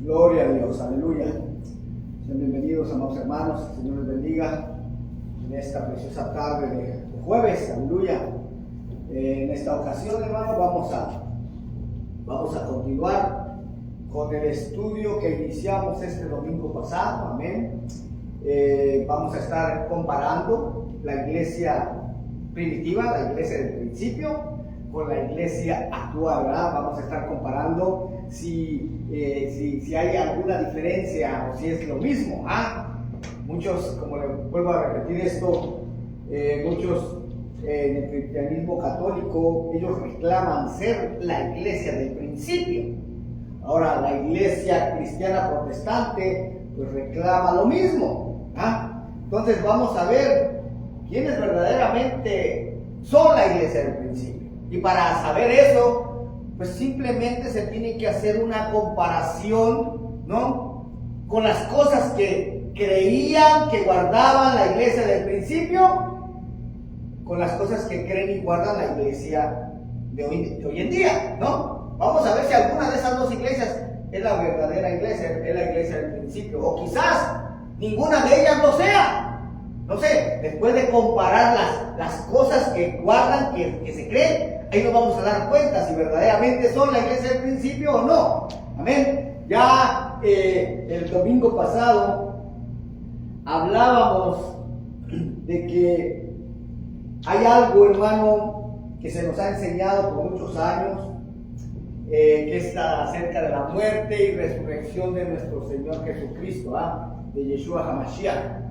Gloria a Dios, aleluya. Sean bienvenidos, amados hermanos. El Señor les bendiga en esta preciosa tarde de jueves, aleluya. En esta ocasión, hermano, vamos a continuar con el estudio que iniciamos este domingo pasado, amén. Vamos a estar comparando la iglesia primitiva, la iglesia del principio, con la iglesia actual, ¿verdad? Vamos a estar comparando si hay alguna diferencia o si es lo mismo. Muchos, como le vuelvo a repetir esto, muchos en el cristianismo católico, ellos reclaman ser la iglesia del principio. Ahora, la iglesia cristiana protestante pues reclama lo mismo. Entonces vamos a ver quiénes verdaderamente son la iglesia del principio. Y para saber eso, pues simplemente se tiene que hacer una comparación, ¿no?, con las cosas que creían que guardaban la iglesia del principio, con las cosas que creen y guardan la iglesia de hoy en día, ¿no? Vamos a ver si alguna de esas dos iglesias es la verdadera iglesia, es la iglesia del principio, o quizás ninguna de ellas lo sea. No sé, después de comparar las cosas que guardan, que se creen, ahí nos vamos a dar cuenta si verdaderamente son la iglesia del principio o no. Amén. Ya el domingo pasado hablábamos de que hay algo, hermano, que se nos ha enseñado por muchos años, que es acerca de la muerte y resurrección de nuestro Señor Jesucristo, de Yeshua HaMashiach.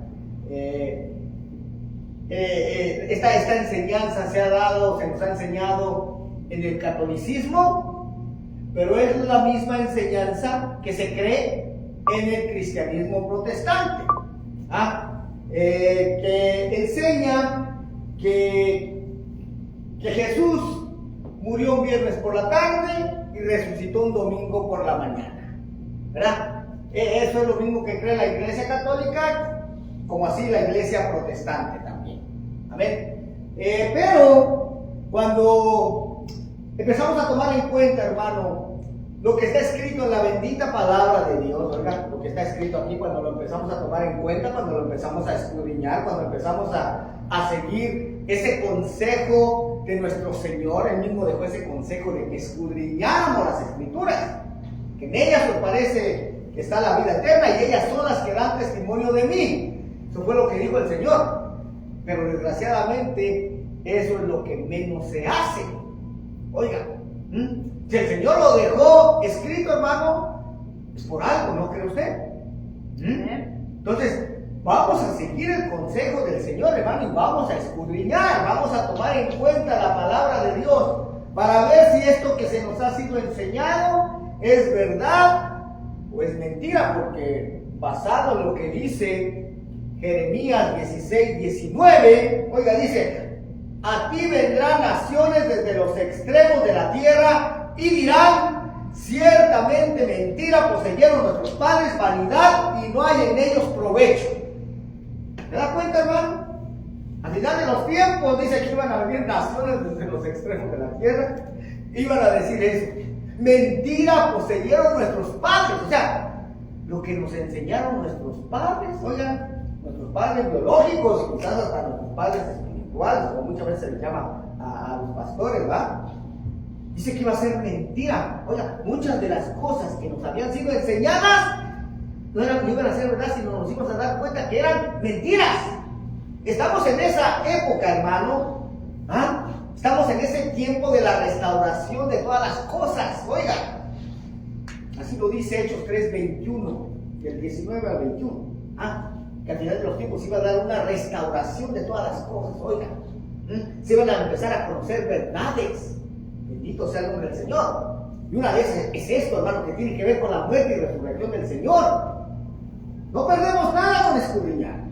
Esta enseñanza se nos ha enseñado en el catolicismo, pero es la misma enseñanza que se cree en el cristianismo protestante, que enseña que Jesús murió un viernes por la tarde y resucitó un domingo por la mañana, ¿verdad? Eso es lo mismo que cree la iglesia católica, como así la iglesia protestante también. Amén. Pero cuando empezamos a tomar en cuenta, hermano, lo que está escrito en la bendita palabra de Dios, ¿verdad? Lo que está escrito aquí, cuando lo empezamos a tomar en cuenta, cuando lo empezamos a escudriñar, cuando empezamos a seguir ese consejo de nuestro Señor, Él mismo dejó ese consejo de que escudriñáramos las escrituras, que en ellas nos parece que está la vida eterna y ellas son las que dan testimonio de mí. Eso fue lo que dijo el Señor. Pero desgraciadamente eso es lo que menos se hace. Oiga, si el Señor lo dejó escrito, hermano, es por algo, ¿no cree usted? Entonces, vamos a seguir el consejo del Señor, hermano, y vamos a escudriñar, vamos a tomar en cuenta la palabra de Dios para ver si esto que se nos ha sido enseñado es verdad o es mentira, porque basado en lo que dice Jeremías 16:19, oiga, dice: a ti vendrán naciones desde los extremos de la tierra y dirán: ciertamente mentira poseyeron nuestros padres, vanidad, y no hay en ellos provecho. ¿Se da cuenta, hermano? Al final de los tiempos dice que iban a venir naciones desde los extremos de la tierra, iban a decir eso: mentira poseyeron nuestros padres. O sea, lo que nos enseñaron nuestros padres, oigan, nuestros padres biológicos, y quizás hasta nuestros padres espirituales, como muchas veces se les llama a los pastores, ¿verdad? Dice que iba a ser mentira. Oiga, muchas de las cosas que nos habían sido enseñadas no iban a ser verdad, sino nos íbamos a dar cuenta que eran mentiras. Estamos en esa época, hermano. Estamos en ese tiempo de la restauración de todas las cosas. Oiga, así lo dice Hechos 3:21, del 19 al 21. Que al final de los tiempos iba a dar una restauración de todas las cosas. Oiga, se iban a empezar a conocer verdades. Bendito sea el nombre del Señor. Y una de esas es esto, hermano, que tiene que ver con la muerte y resurrección del Señor. No perdemos nada con escudriñar.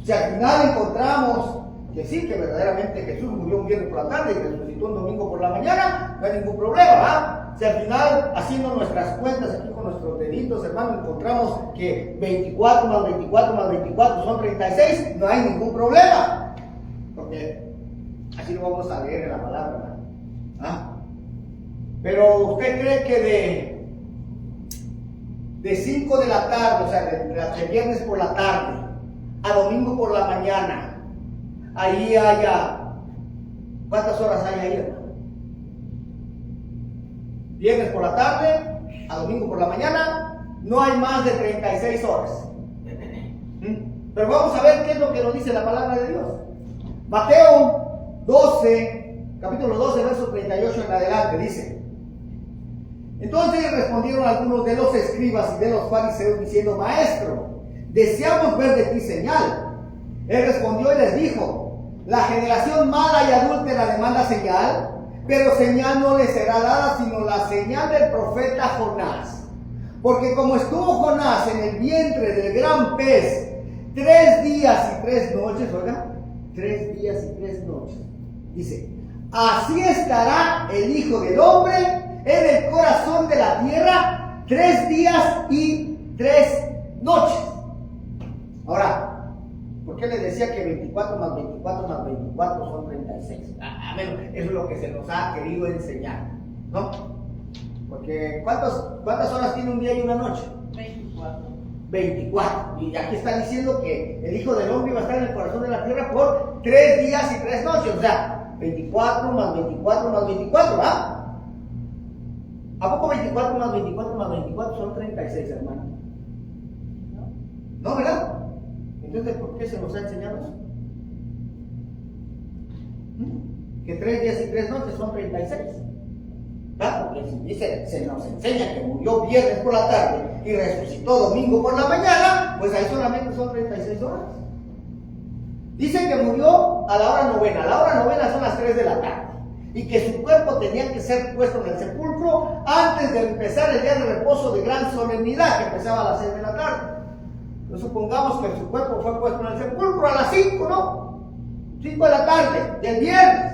Si al final encontramos que sí, que verdaderamente Jesús murió un viernes por la tarde y resucitó un domingo por la mañana, no hay ningún problema, Si al final, haciendo nuestras cuentas aquí con nuestros deditos, hermano, encontramos que 24 más 24 más 24 son 36, no hay ningún problema. Porque así lo vamos a leer en la palabra, Pero usted cree que de 5 de la tarde, o sea, de viernes por la tarde a domingo por la mañana, ahí haya, ¿cuántas horas hay ahí, hermano? Viernes por la tarde a domingo por la mañana, no hay más de 36 horas. Pero vamos a ver qué es lo que nos dice la palabra de Dios. Mateo 12, capítulo 12, verso 38 en adelante, dice: entonces respondieron algunos de los escribas y de los fariseos diciendo: Maestro, deseamos ver de ti señal. Él respondió y les dijo: la generación mala y adúltera demanda señal, pero señal no le será dada sino la señal del profeta Jonás. Porque como estuvo Jonás en el vientre del gran pez 3 días y 3 noches, oiga, 3 días y 3 noches, dice, así estará el Hijo del Hombre en el corazón de la tierra 3 días y 3 noches. Ahora, ¿por qué les decía que 24 más 24 más 24 son 36? Menos, eso es lo que se nos ha querido enseñar, ¿no? Porque ¿cuántas horas tiene un día y una noche? 24. Y aquí está diciendo que el Hijo del Hombre va a estar en el corazón de la tierra por 3 días y 3 noches. O sea, 24 más 24 más 24, ¿va? ¿A poco 24 más 24 más 24 son 36, hermano? No, ¿verdad? Entonces, ¿por qué se nos ha enseñado eso? Que 3 días y 3 noches son 36. ¿Verdad? Porque si dice, se nos enseña que murió viernes por la tarde y resucitó domingo por la mañana, pues ahí solamente son 36 horas. Dice que murió a la hora novena. La hora novena son las 3 de la tarde. Y que su cuerpo tenía que ser puesto en el sepulcro antes de empezar el día de reposo de gran solemnidad, que empezaba a las 6 de la tarde. Pues supongamos que su cuerpo fue puesto en el sepulcro a las 5, ¿no? 5 de la tarde del viernes.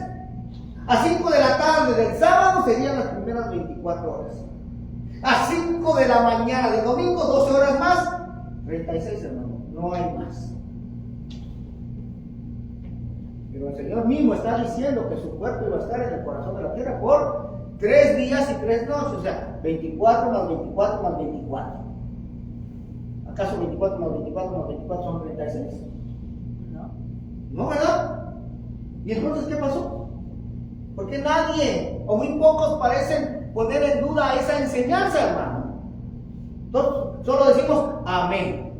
A 5 de la tarde del sábado serían las primeras 24 horas. A 5 de la mañana del domingo, 12 horas más, 36, hermano, no hay más. Pero el Señor mismo está diciendo que su cuerpo iba a estar en el corazón de la tierra por 3 días y 3 noches, o sea, 24 más 24 más 24. ¿Acaso 24 más 24 más 24 son 36? No. ¿No, verdad? ¿Y entonces qué pasó? Porque nadie, o muy pocos, parecen poner en duda esa enseñanza, hermano. Entonces, solo decimos amén.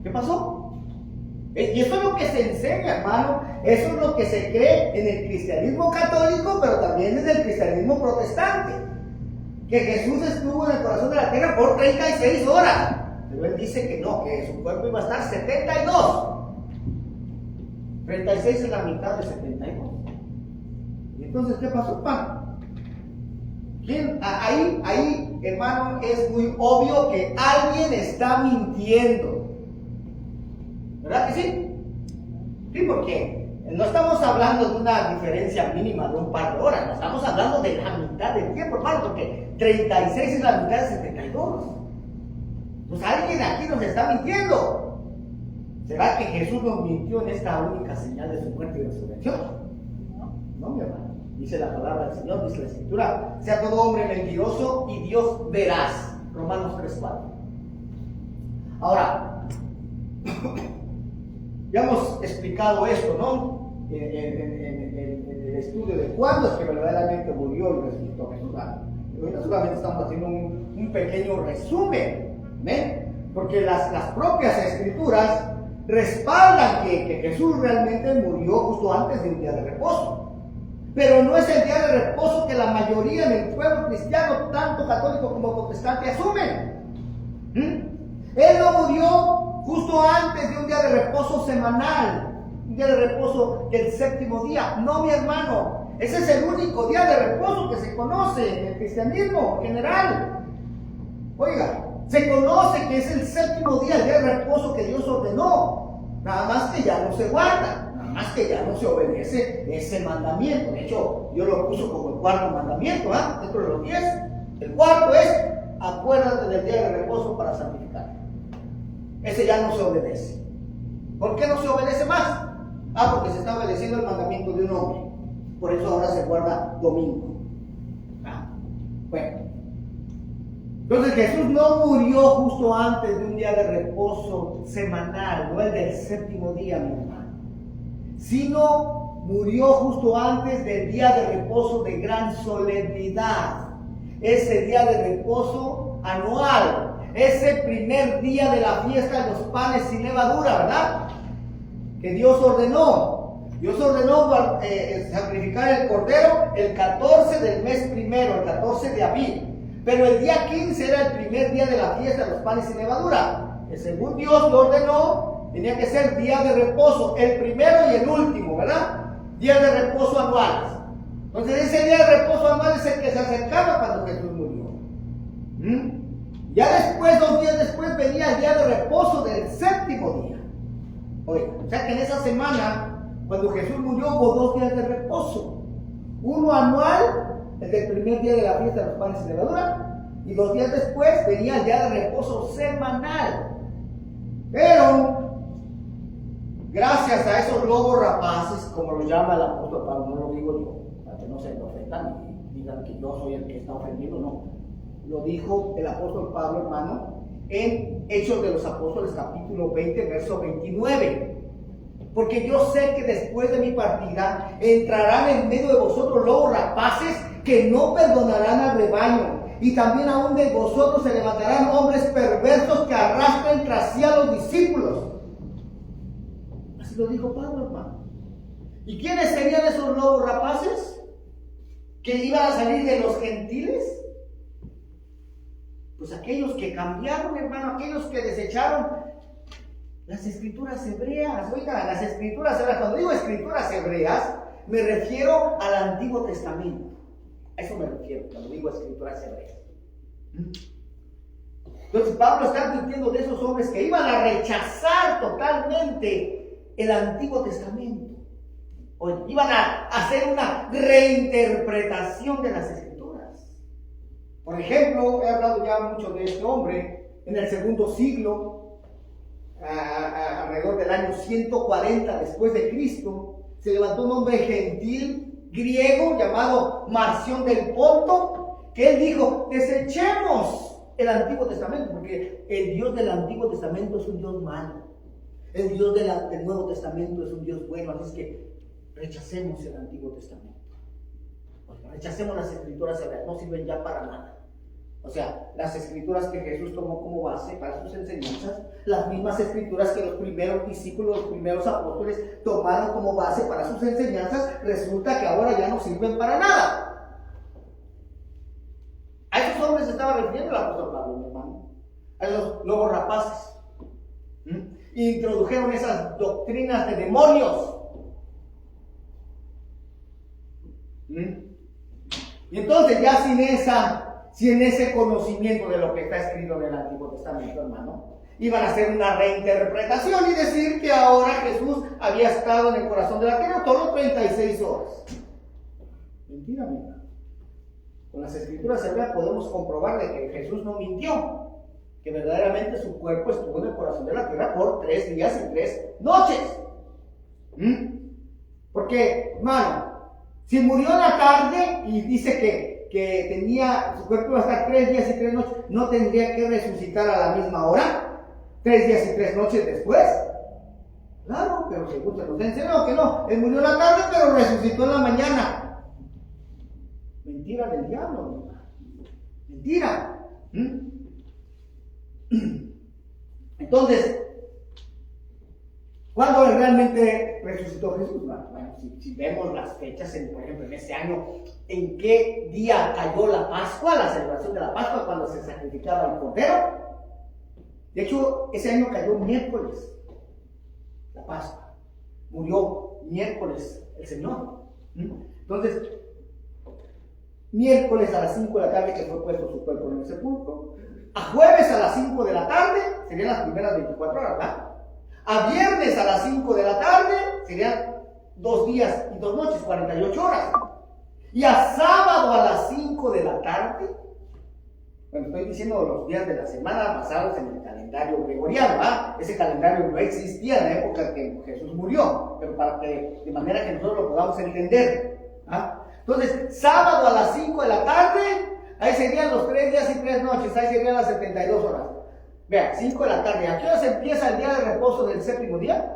¿Qué pasó? Y eso es lo que se enseña, hermano. Eso es lo que se cree en el cristianismo católico, pero también en el cristianismo protestante. Que Jesús estuvo en el corazón de la tierra por 36 horas. Pero él dice que no, que su cuerpo iba a estar 72. 36 es la mitad de 72. ¿Y entonces qué pasó, pan? Ahí, hermano, es muy obvio que alguien está mintiendo. ¿Verdad que sí? Sí, porque no estamos hablando de una diferencia mínima de un par de horas, no estamos hablando de la mitad del tiempo, hermano, porque 36 es la mitad de 72. Pues alguien aquí nos está mintiendo. ¿Será que Jesús nos mintió en esta única señal de su muerte y resurrección? No, mi hermano. Dice la palabra del Señor, dice la Escritura: sea todo hombre mentiroso y Dios veraz. Romanos 3:4. Ahora, ya hemos explicado esto, ¿no? En el estudio de cuándo es que verdaderamente murió y resucitó Jesús. Ahorita solamente estamos haciendo un pequeño resumen, ¿ven? Porque las propias Escrituras respaldan que Jesús realmente murió justo antes de un día de reposo. Pero no es el día de reposo que la mayoría del pueblo cristiano, tanto católico como protestante, asumen. Él no murió justo antes de un día de reposo semanal, un día de reposo del 7º día. No, mi hermano, ese es el único día de reposo que se conoce en el cristianismo general. Oiga, se conoce que es el 7º día, el día de reposo que Dios ordenó. Nada más que ya no se guarda, nada más que ya no se obedece ese mandamiento. De hecho, Dios lo puso como el 4º mandamiento, dentro de los 10. El 4º es: acuérdate del día de reposo para santificar. Ese ya no se obedece. ¿Por qué no se obedece más? Porque se está obedeciendo el mandamiento de un hombre. Por eso ahora se guarda domingo. Bueno, Entonces Jesús no murió justo antes de un día de reposo semanal, no el del séptimo día, mi hermano, sino murió justo antes del día de reposo de gran solemnidad, ese día de reposo anual, ese primer día de la fiesta de los panes sin levadura, ¿verdad? Que Dios ordenó. Dios ordenó sacrificar el cordero el 14 del mes primero, el 14 de abril. Pero el día 15 era el primer día de la fiesta de los panes sin levadura. Que según Dios lo ordenó, tenía que ser día de reposo, el primero y el último, ¿verdad? Día de reposo anuales. Entonces ese día de reposo anual es el que se acercaba cuando Jesús murió. Ya después, 2 días después, venía el día de reposo del séptimo día. Oiga, o sea que en esa semana, cuando Jesús murió, hubo 2 días de reposo. Uno anual, el del primer día de la fiesta de los panes sin levadura, y 2 días después venía el día de reposo semanal. Pero, gracias a esos lobos rapaces, como lo llama el apóstol Pablo, no lo digo yo, para que no se ofendan y digan que yo soy el que está ofendido, no. Lo dijo el apóstol Pablo, hermano, en Hechos de los Apóstoles, capítulo 20, verso 29. Porque yo sé que después de mi partida entrarán en medio de vosotros lobos rapaces que no perdonarán al rebaño. Y también aún de vosotros se levantarán hombres perversos que arrastren tras sí a los discípulos. Así lo dijo Pablo, hermano. ¿Y quiénes serían esos lobos rapaces? ¿Que iban a salir de los gentiles? Pues aquellos que cambiaron, hermano, aquellos que desecharon las escrituras hebreas. Oiga, las escrituras hebreas, cuando digo escrituras hebreas, me refiero al Antiguo Testamento. A eso me refiero cuando digo escrituras hebreas. Entonces Pablo está advirtiendo de esos hombres que iban a rechazar totalmente el Antiguo Testamento. O iban a hacer una reinterpretación de las escrituras. Por ejemplo, he hablado ya mucho de este hombre en el segundo siglo, alrededor del año 140 después de Cristo, se levantó un hombre gentil griego llamado Marción del Ponto, que él dijo: desechemos el Antiguo Testamento, porque el Dios del Antiguo Testamento es un Dios malo, el Dios del Nuevo Testamento es un Dios bueno, así es que rechacemos el Antiguo Testamento, rechacemos las escrituras hebreas, no sirven ya para nada. O sea, las escrituras que Jesús tomó como base para sus enseñanzas, las mismas escrituras que los primeros discípulos, los primeros apóstoles tomaron como base para sus enseñanzas, resulta que ahora ya no sirven para nada. A esos hombres se estaba refiriendo el apóstol Pablo, mi hermano. A esos lobos rapaces. Introdujeron esas doctrinas de demonios. Y entonces ya sin ese conocimiento de lo que está escrito en el Antiguo Testamento, hermano, iban a hacer una reinterpretación y decir que ahora Jesús había estado en el corazón de la tierra todo 36 horas. Mentira, amiga. Con las escrituras hebreas podemos comprobar de que Jesús no mintió, que verdaderamente su cuerpo estuvo en el corazón de la tierra por 3 días y 3 noches. Porque, hermano, si murió en la tarde y dice que su cuerpo iba a estar 3 días y 3 noches, ¿no tendría que resucitar a la misma hora? 3 días y 3 noches después. Claro, pero según se nos enseñó que no, él murió en la tarde pero resucitó en la mañana. Mentira del diablo, mentira. Entonces, ¿cuándo realmente resucitó Jesús? Bueno, si vemos las fechas, por ejemplo, en ese año, ¿en qué día cayó la Pascua, la celebración de la Pascua, cuando se sacrificaba el cordero? De hecho, ese año cayó miércoles, la Pascua. Murió miércoles el Señor. Entonces, miércoles a las 5 de la tarde que fue puesto su cuerpo en el sepulcro. A jueves a las 5 de la tarde, serían las primeras 24 horas, ¿verdad? A viernes a las 5 de la tarde, serían 2 días y 2 noches, 48 horas. Y a sábado a las 5 de la tarde, bueno, estoy diciendo los días de la semana basados en el calendario gregoriano, ¿verdad? Ese calendario no existía en la época que Jesús murió, pero de manera que nosotros lo podamos entender. Entonces, sábado a las 5 de la tarde, a serían los 3 días y 3 noches, ahí serían las 72 horas. Vea, 5 de la tarde. ¿A qué hora se empieza el día de reposo del séptimo día?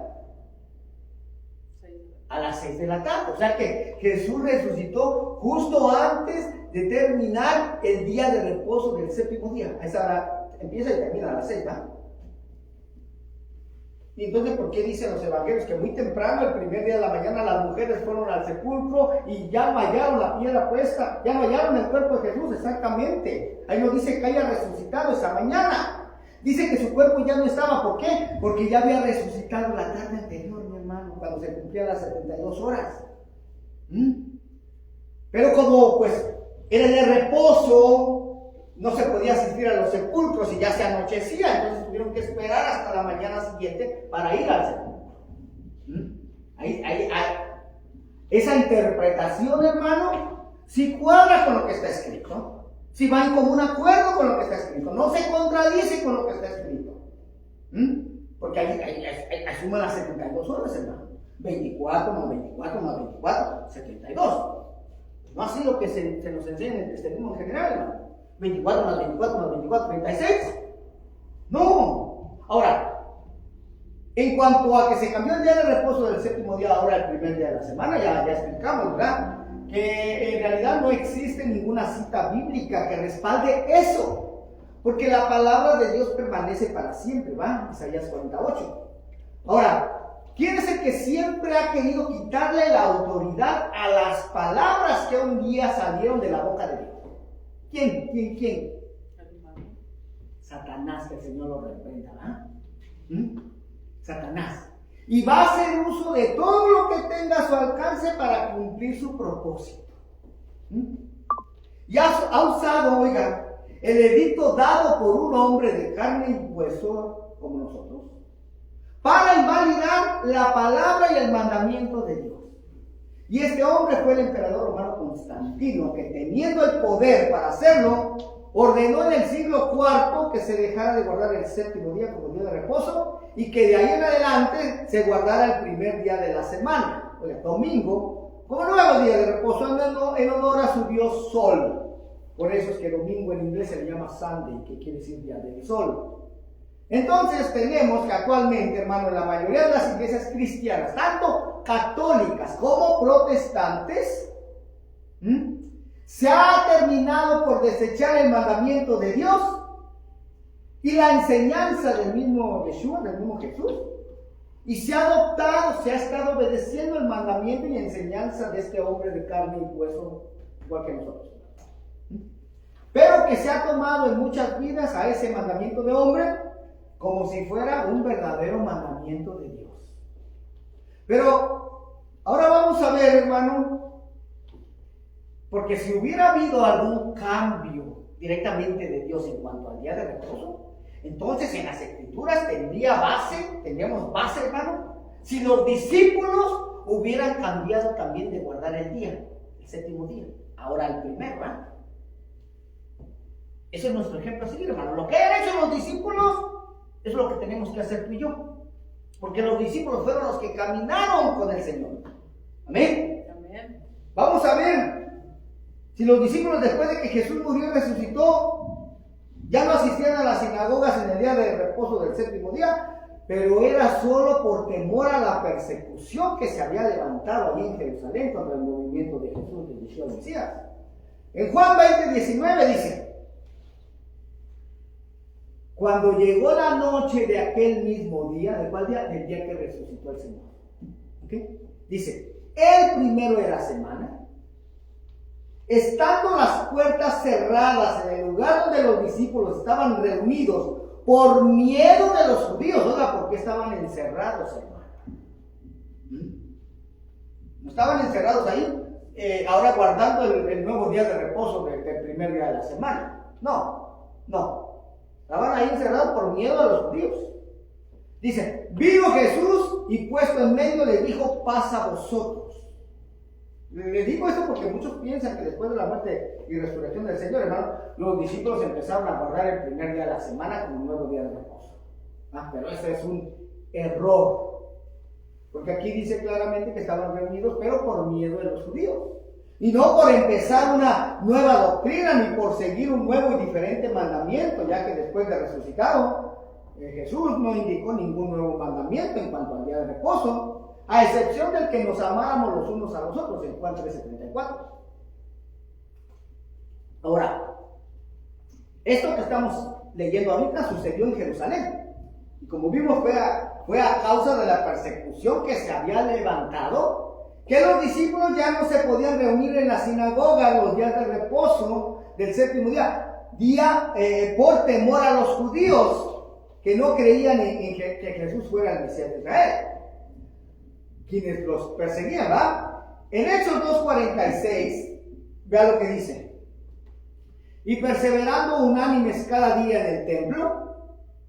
A las 6 de la tarde. O sea que Jesús resucitó justo antes de terminar el día de reposo del séptimo día. A esa hora empieza y termina a las 6, ¿verdad? Y entonces, ¿por qué dicen los evangelios que muy temprano, el primer día de la mañana, las mujeres fueron al sepulcro y ya no hallaron la piedra puesta, ya no hallaron el cuerpo de Jesús? Exactamente. Ahí nos dice que haya resucitado esa mañana. Dice que su cuerpo ya no estaba. ¿Por qué? Porque ya había resucitado la tarde anterior, mi hermano, cuando se cumplían las 72 horas. Pero como pues era de reposo, no se podía asistir a los sepulcros y ya se anochecía, entonces tuvieron que esperar hasta la mañana siguiente para ir al sepulcro. Esa interpretación, hermano, sí cuadra con lo que está escrito, sí va en común acuerdo con lo que está escrito, no se contradice con lo que está escrito. Porque ahí asuma las 72 horas, hermano. 24 más 24 más 24, 72. No así lo que se nos enseña en el cristianismo en general, hermano. 24 más 24 más 24, 36. No. Ahora, en cuanto a que se cambió el día de reposo del séptimo día ahora el primer día de la semana, ya explicamos, ¿verdad? Que en realidad no existe ninguna cita bíblica que respalde eso, porque la palabra de Dios permanece para siempre, ¿va? Isaías 48. Ahora, ¿quién es el que siempre ha querido quitarle la autoridad a las palabras que un día salieron de la boca de Dios? ¿Quién? Satanás, que el Señor lo reprenda, ¿verdad? Satanás. Y va a hacer uso de todo lo que tenga a su alcance para cumplir su propósito. Y ha usado, oiga, el edicto dado por un hombre de carne y hueso como nosotros, para invalidar la palabra y el mandamiento de Dios. Y este hombre fue el emperador romano Constantino, que teniendo el poder para hacerlo, ordenó en el siglo IV que se dejara de guardar el séptimo día como día de reposo y que de ahí en adelante se guardara el primer día de la semana, o el domingo, como nuevo día de reposo, en honor a su dios Sol. Por eso es que domingo en inglés se le llama Sunday, que quiere decir día del sol. Entonces tenemos que actualmente, hermano, en la mayoría de las iglesias cristianas, tanto católicas como protestantes, se ha terminado por desechar el mandamiento de Dios y la enseñanza del mismo Yeshua, del mismo Jesús, y se ha adoptado, se ha estado obedeciendo el mandamiento y enseñanza de este hombre de carne y hueso, igual que nosotros. Pero que se ha tomado en muchas vidas a ese mandamiento de hombre como si fuera un verdadero mandamiento de Dios. Pero ahora vamos a ver, hermano, porque si hubiera habido algún cambio directamente de Dios en cuanto al día de reposo, entonces en las escrituras tendríamos base, hermano, si los discípulos hubieran cambiado también de guardar el día, el séptimo día, ahora el primero, ¿verdad? Ese es nuestro ejemplo a seguir, hermano. Lo que han hecho los discípulos es lo que tenemos que hacer tú y yo. Porque los discípulos fueron los que caminaron con el Señor. Amén. Amén. Vamos a ver si los discípulos, después de que Jesús murió y resucitó, ya no asistían a las sinagogas en el día de reposo del séptimo día, pero era solo por temor a la persecución que se había levantado allí en Jerusalén contra el movimiento de Jesús, de Yeshua el Mesías. En Juan 20:19 dice: cuando llegó la noche de aquel mismo día, ¿de cuál día? Del día que resucitó el Señor. ¿Okay? Dice, el primero de la semana, estando las puertas cerradas en el lugar donde los discípulos estaban reunidos por miedo de los judíos. Oiga, ¿por qué estaban encerrados, hermano? No estaban encerrados ahí, ahora guardando el nuevo día de reposo del primer día de la semana. No. Estaban ahí encerrados por miedo a los judíos. Dice, vino Jesús y puesto en medio les dijo, paz a vosotros. Les digo esto porque muchos piensan que después de la muerte y resurrección del Señor, hermano, los discípulos empezaron a guardar el primer día de la semana como un nuevo día de reposo. Pero ese es un error. Porque aquí dice claramente que estaban reunidos, pero por miedo de los judíos. Y no por empezar una nueva doctrina, ni por seguir un nuevo y diferente mandamiento, ya que después de resucitado, Jesús no indicó ningún nuevo mandamiento en cuanto al día de reposo, a excepción del que nos amáramos los unos a los otros, en Juan 13:34. Ahora, esto que estamos leyendo ahorita sucedió en Jerusalén. Y como vimos, fue a causa de la persecución que se había levantado, que los discípulos ya no se podían reunir en la sinagoga los días de reposo del séptimo día, por temor a los judíos que no creían en que Jesús fuera el Mesías de Israel, quienes los perseguían, ¿verdad? En Hechos 2:46, vea lo que dice: y perseverando unánimes cada día en el templo,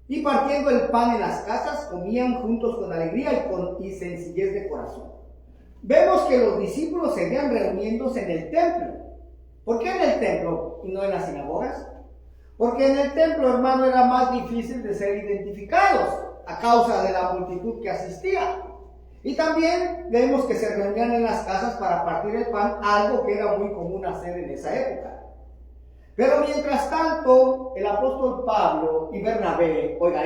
y partiendo el pan en las casas, comían juntos con alegría y sencillez de corazón. Vemos que los discípulos seguían reuniéndose en el templo. ¿Por qué en el templo y no en las sinagogas? Porque en el templo, hermano, era más difícil de ser identificados a causa de la multitud que asistía. Y también vemos que se reunían en las casas para partir el pan, algo que era muy común hacer en esa época. Pero mientras tanto, el apóstol Pablo y Bernabé, oiga,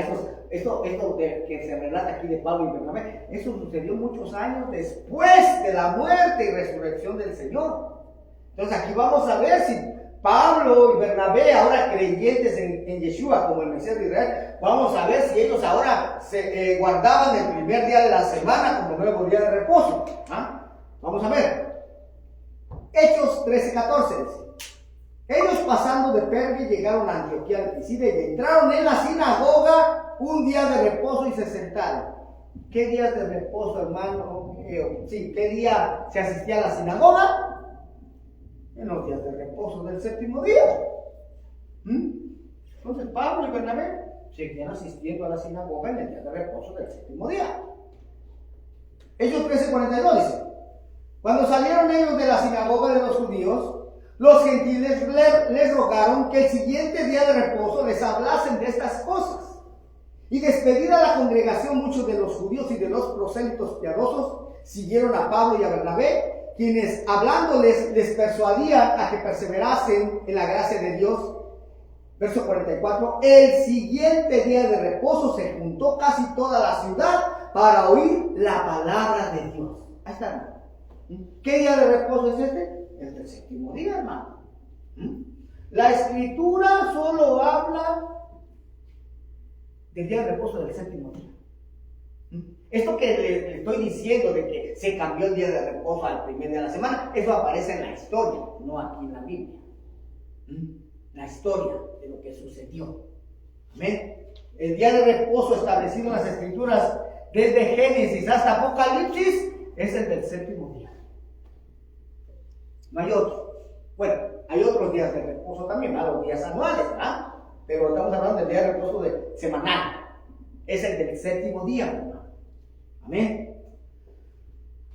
esto que se relata aquí de Pablo y Bernabé, eso sucedió muchos años después de la muerte y resurrección del Señor. Entonces aquí vamos a ver si Pablo y Bernabé, ahora creyentes en Yeshua como el Mesías de Israel, vamos a ver si ellos ahora se guardaban el primer día de la semana como nuevo día de reposo. ¿Ah? Vamos a ver. Hechos 13:14 dice: ellos pasando de Perge llegaron a Antioquía de Pisidia y entraron en la sinagoga un día de reposo y se sentaron. ¿Qué días de reposo, hermano? ¿Qué día se asistía a la sinagoga? En los días de reposo del séptimo día. Entonces Pablo y Bernabé seguían asistiendo a la sinagoga en el día de reposo del séptimo día. Hechos 13:42 dice: cuando salieron ellos de la sinagoga de los judíos, los gentiles les rogaron que el siguiente día de reposo les hablasen de estas cosas. Y despedida la congregación, muchos de los judíos y de los prosélitos piadosos siguieron a Pablo y a Bernabé, quienes hablándoles les persuadían a que perseverasen en la gracia de Dios. Verso 44: el siguiente día de reposo se juntó casi toda la ciudad para oír la palabra de Dios. Ahí está, hermano. ¿Qué día de reposo es este? Es del séptimo día, hermano. La escritura solo habla del día de reposo del séptimo día. Esto que le estoy diciendo de que se cambió el día de reposo al primer día de la semana, eso aparece en la historia, no aquí en la Biblia. La historia de lo que sucedió. Amén. El día de reposo establecido en las escrituras desde Génesis hasta Apocalipsis es el del séptimo día. No hay otro. Bueno, hay otros días de reposo también, ¿verdad? Los días anuales, ¿verdad? Pero estamos hablando del día de reposo semanal. Es el del séptimo día, hermano. Amén.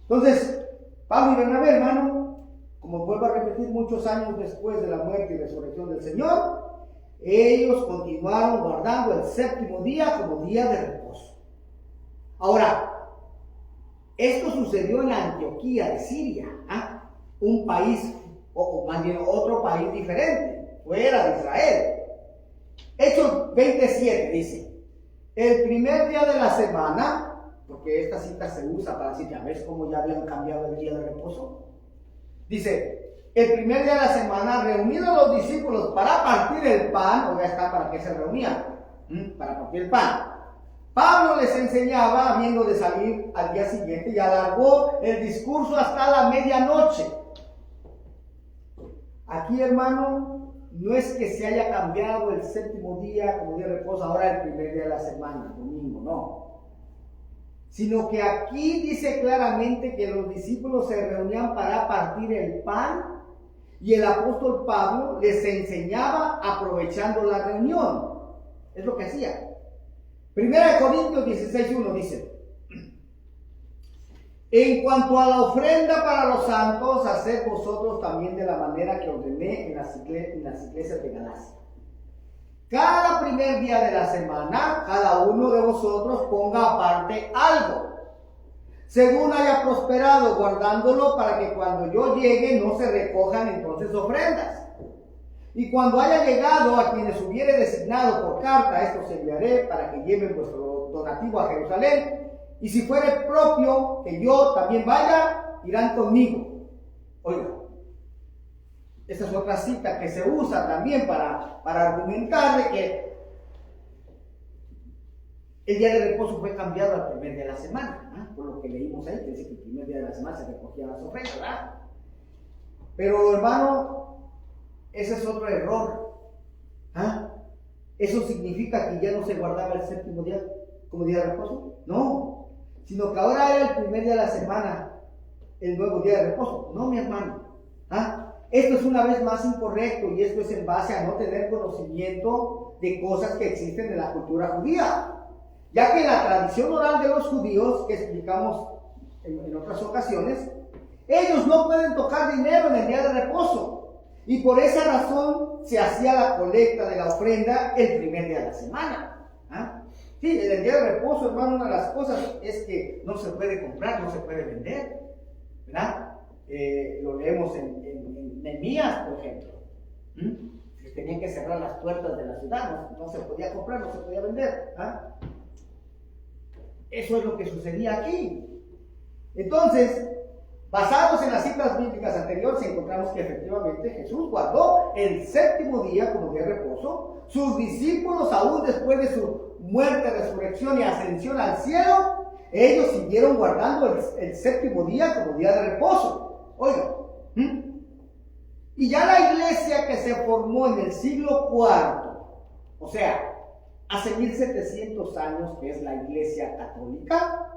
Entonces, Pablo y Bernabé, hermano, como vuelvo a repetir, muchos años después de la muerte y resurrección del Señor, ellos continuaron guardando el séptimo día como día de reposo. Ahora, esto sucedió en Antioquía de Siria, un país, o más bien otro país diferente, fuera de Israel. Hechos 27 dice: el primer día de la semana, porque esta cita se usa para decir, ya ves cómo ya habían cambiado el día de reposo. Dice: el primer día de la semana, reunidos los discípulos para partir el pan, o ya está, ¿para qué se reunían? Para partir el pan. Pablo les enseñaba, habiendo de salir al día siguiente, y alargó el discurso hasta la medianoche. Aquí, hermano, no es que se haya cambiado el séptimo día como día de reposo, ahora el primer día de la semana, domingo, no. Sino que aquí dice claramente que los discípulos se reunían para partir el pan y el apóstol Pablo les enseñaba aprovechando la reunión. Es lo que hacía. 1 Corintios 16:1 dice: en cuanto a la ofrenda para los santos, haced vosotros también de la manera que ordené en las iglesias de Galacia. Cada primer día de la semana, cada uno de vosotros ponga aparte algo, según haya prosperado, guardándolo para que cuando yo llegue no se recojan entonces ofrendas. Y cuando haya llegado a quienes hubiere designado por carta, estos enviaré para que lleven vuestro donativo a Jerusalén. Y si fuere propio que yo también vaya, irán conmigo. Oiga, esa es otra cita que se usa también para argumentar de que el día de reposo fue cambiado al primer día de la semana, ¿eh? Por lo que leímos ahí, que dice que el primer día de la semana se recogían las ofrendas, ¿verdad? Pero hermano, ese es otro error. ¿Ah? ¿Eso significa que ya no se guardaba el séptimo día como día de reposo? No, sino que ahora era el primer día de la semana, el nuevo día de reposo. No, mi hermano. ¿Ah? Esto es una vez más incorrecto y esto es en base a no tener conocimiento de cosas que existen en la cultura judía. Ya que en la tradición oral de los judíos, que explicamos en otras ocasiones, ellos no pueden tocar dinero en el día de reposo. Y por esa razón se hacía la colecta de la ofrenda el primer día de la semana. ¿Ah? Sí, en el día de reposo, hermano, una de las cosas es que no se puede comprar, no se puede vender. ¿Verdad? Lo leemos en Nehemías, por ejemplo. Tenían que cerrar las puertas de la ciudad, no se podía comprar, no se podía vender. ¿Ah? Eso es lo que sucedía aquí. Entonces, basados en las citas bíblicas anteriores, encontramos que efectivamente Jesús guardó el séptimo día como día de reposo. Sus discípulos, aún después de su muerte, resurrección y ascensión al cielo, ellos siguieron guardando el séptimo día como día de reposo. Oiga, y ya la iglesia que se formó en el siglo IV, o sea, hace 1700 años, que es la iglesia católica,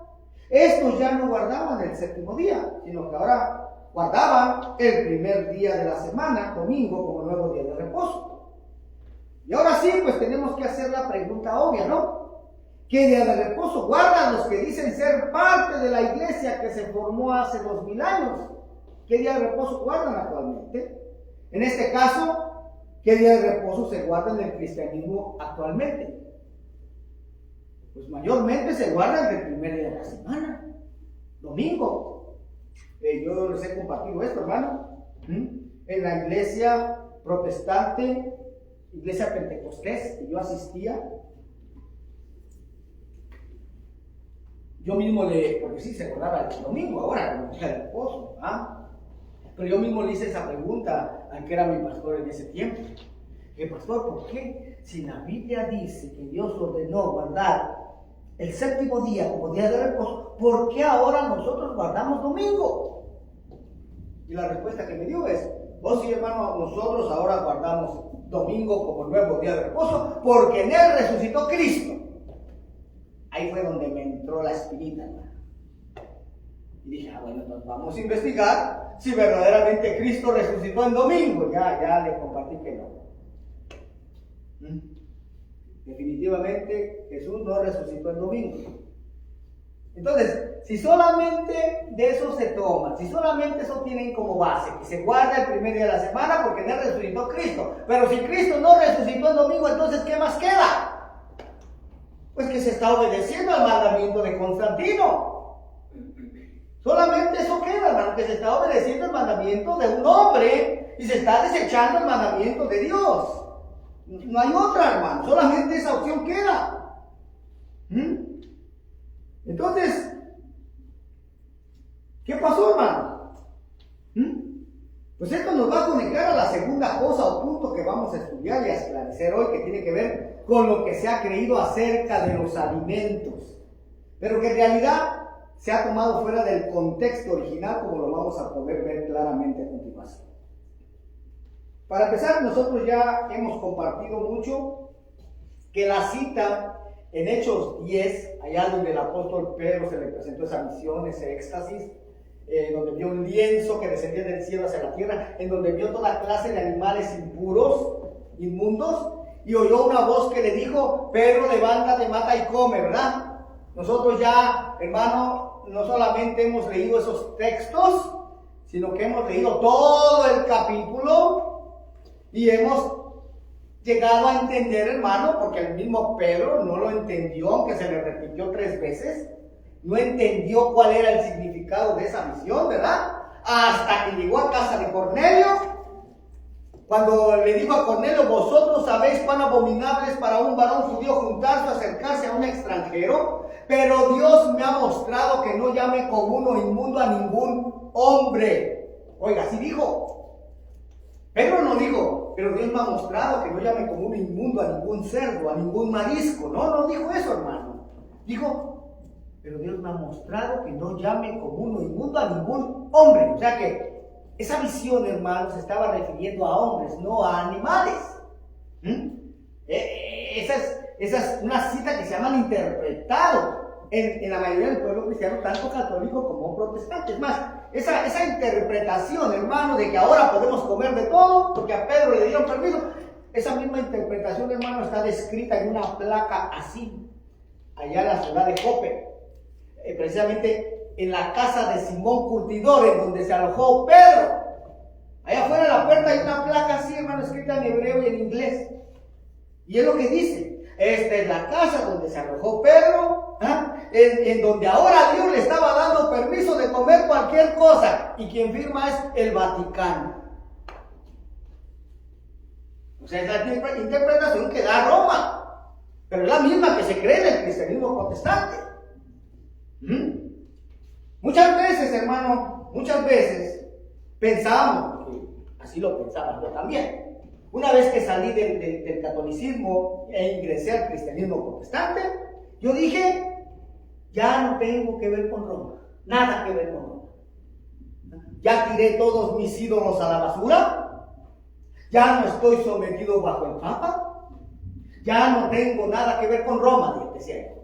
estos ya no guardaban el séptimo día, sino que ahora guardaban el primer día de la semana, domingo, como nuevo día de reposo. Y ahora sí, pues tenemos que hacer la pregunta obvia, ¿no? ¿Qué día de reposo guardan los que dicen ser parte de la iglesia que se formó hace 2000 años? ¿Qué día de reposo guardan actualmente? En este caso, ¿qué día de reposo se guarda en el cristianismo actualmente? Pues mayormente se guarda el primer día de la semana, domingo. Yo les he compartido esto, hermano. En la iglesia protestante, iglesia pentecostés, que yo asistía, yo mismo porque sí se guardaba el domingo ahora, como día de reposo, pero yo mismo le hice esa pregunta al que era mi pastor en ese tiempo. Pastor, ¿por qué? Si la Biblia dice que Dios ordenó guardar el séptimo día como día de reposo, ¿por qué ahora nosotros guardamos domingo? Y la respuesta que me dio es: oh sí, hermano, nosotros ahora guardamos domingo como nuevo día de reposo porque en él resucitó Cristo. Ahí fue donde me entró la espinita, hermano. Y dije, bueno, entonces vamos a investigar si verdaderamente Cristo resucitó en domingo. Ya le compartí que no. Definitivamente Jesús no resucitó en domingo. Entonces, si solamente de eso se toma, si solamente eso tienen como base, que se guarda el primer día de la semana porque en él resucitó Cristo, pero si Cristo no resucitó en domingo, entonces ¿qué más queda? Pues que se está obedeciendo al mandamiento de Constantino. Solamente eso queda, hermano, que se está obedeciendo el mandamiento de un hombre y se está desechando el mandamiento de Dios. No hay otra, hermano, solamente esa opción queda. Entonces, ¿qué pasó, hermano? Pues esto nos va a conectar a la segunda cosa o punto que vamos a estudiar y a esclarecer hoy, que tiene que ver con lo que se ha creído acerca de los alimentos, pero que en realidad se ha tomado fuera del contexto original, como lo vamos a poder ver claramente a continuación. Para empezar, nosotros ya hemos compartido mucho que la cita en Hechos 10, allá donde el apóstol Pedro se le presentó esa visión, ese éxtasis, donde vio un lienzo que descendía del cielo hacia la tierra, en donde vio toda clase de animales impuros, inmundos, y oyó una voz que le dijo: Pedro, levántate, mata y come, ¿verdad? Nosotros ya, hermano, no solamente hemos leído esos textos, sino que hemos leído todo el capítulo y hemos llegado a entender, hermano, porque el mismo Pedro no lo entendió, aunque se le repitió 3 veces, no entendió cuál era el significado de esa visión, ¿verdad? Hasta que llegó a casa de Cornelio, cuando le dijo a Cornelio: vosotros sabéis cuán abominable es para un varón judío juntarse o acercarse a un extranjero, pero Dios me ha mostrado que no llame común o inmundo a ningún hombre. Oiga, así dijo. Pedro no dijo: pero Dios me ha mostrado que no llame común o inmundo a ningún cerdo, a ningún marisco. No dijo eso, hermano. Dijo: pero Dios me ha mostrado que no llame común o inmundo a ningún hombre. O sea que esa visión, hermanos, se estaba refiriendo a hombres, no a animales. Esa es una cita que se ha malinterpretado en la mayoría del pueblo cristiano, tanto católico como protestante. Es más, esa interpretación, hermano, de que ahora podemos comer de todo porque a Pedro le dieron permiso, esa misma interpretación, hermano, está descrita en una placa así, allá en la ciudad de Jope, precisamente en la casa de Simón Curtidor, en donde se alojó Pedro. Allá afuera de la puerta hay una placa así, hermano, escrita en hebreo y en inglés. Y es lo que dice: esta es la casa donde se alojó Pedro, en donde ahora Dios le estaba dando permiso de comer cualquier cosa. Y quien firma es el Vaticano. O sea, es la interpretación que da Roma, pero es la misma que se cree en el cristianismo protestante. Muchas veces, hermano, pensamos, así lo pensaba yo también. Una vez que salí del catolicismo e ingresé al cristianismo protestante, yo dije: ya no tengo que ver con Roma, nada que ver con Roma. Ya tiré todos mis ídolos a la basura, ya no estoy sometido bajo el Papa, ya no tengo nada que ver con Roma, decía yo.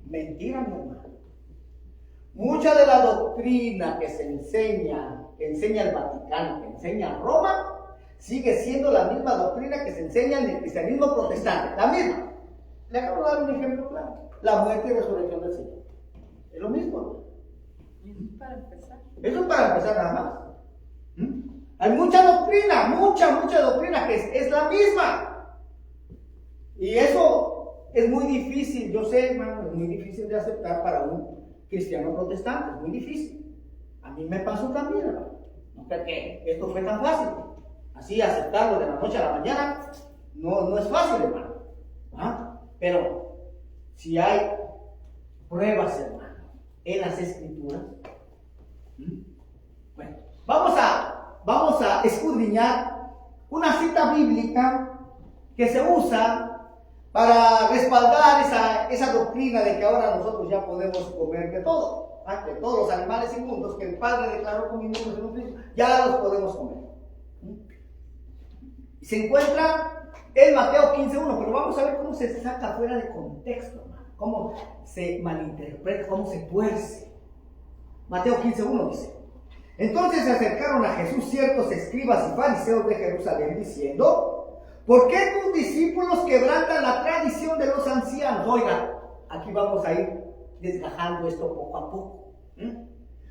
Mentira, mi hermano. Mucha de la doctrina que se enseña el Vaticano, que enseña Roma, sigue siendo la misma doctrina que se enseña en el cristianismo protestante, la misma. Le acabo de dar un ejemplo claro: la muerte y resurrección del Señor. Es lo mismo, ¿no? Para empezar. Eso es para empezar nada más. Hay mucha doctrina, mucha doctrina que es la misma. Y eso es muy difícil, yo sé, hermano, es muy difícil de aceptar para un cristiano protestante, es muy difícil. A mí me pasó también, hermano. No creo que esto fue tan fácil. Así aceptarlo de la noche a la mañana no es fácil, hermano. Pero si hay pruebas, hermano, en las Escrituras, bueno, vamos a escudriñar una cita bíblica que se usa para respaldar esa doctrina de que ahora nosotros ya podemos comer de todo, de todos los animales inmundos que el Padre declaró como inmundos en un principio, ya los podemos comer. Se encuentra en Mateo 15:1, pero vamos a ver cómo se saca fuera de contexto, cómo se malinterpreta, cómo se tuerce. Mateo 15:1 dice: entonces se acercaron a Jesús ciertos escribas y fariseos de Jerusalén, diciendo: ¿por qué tus discípulos quebrantan la tradición de los ancianos? Oiga, aquí vamos a ir desgajando esto poco a poco.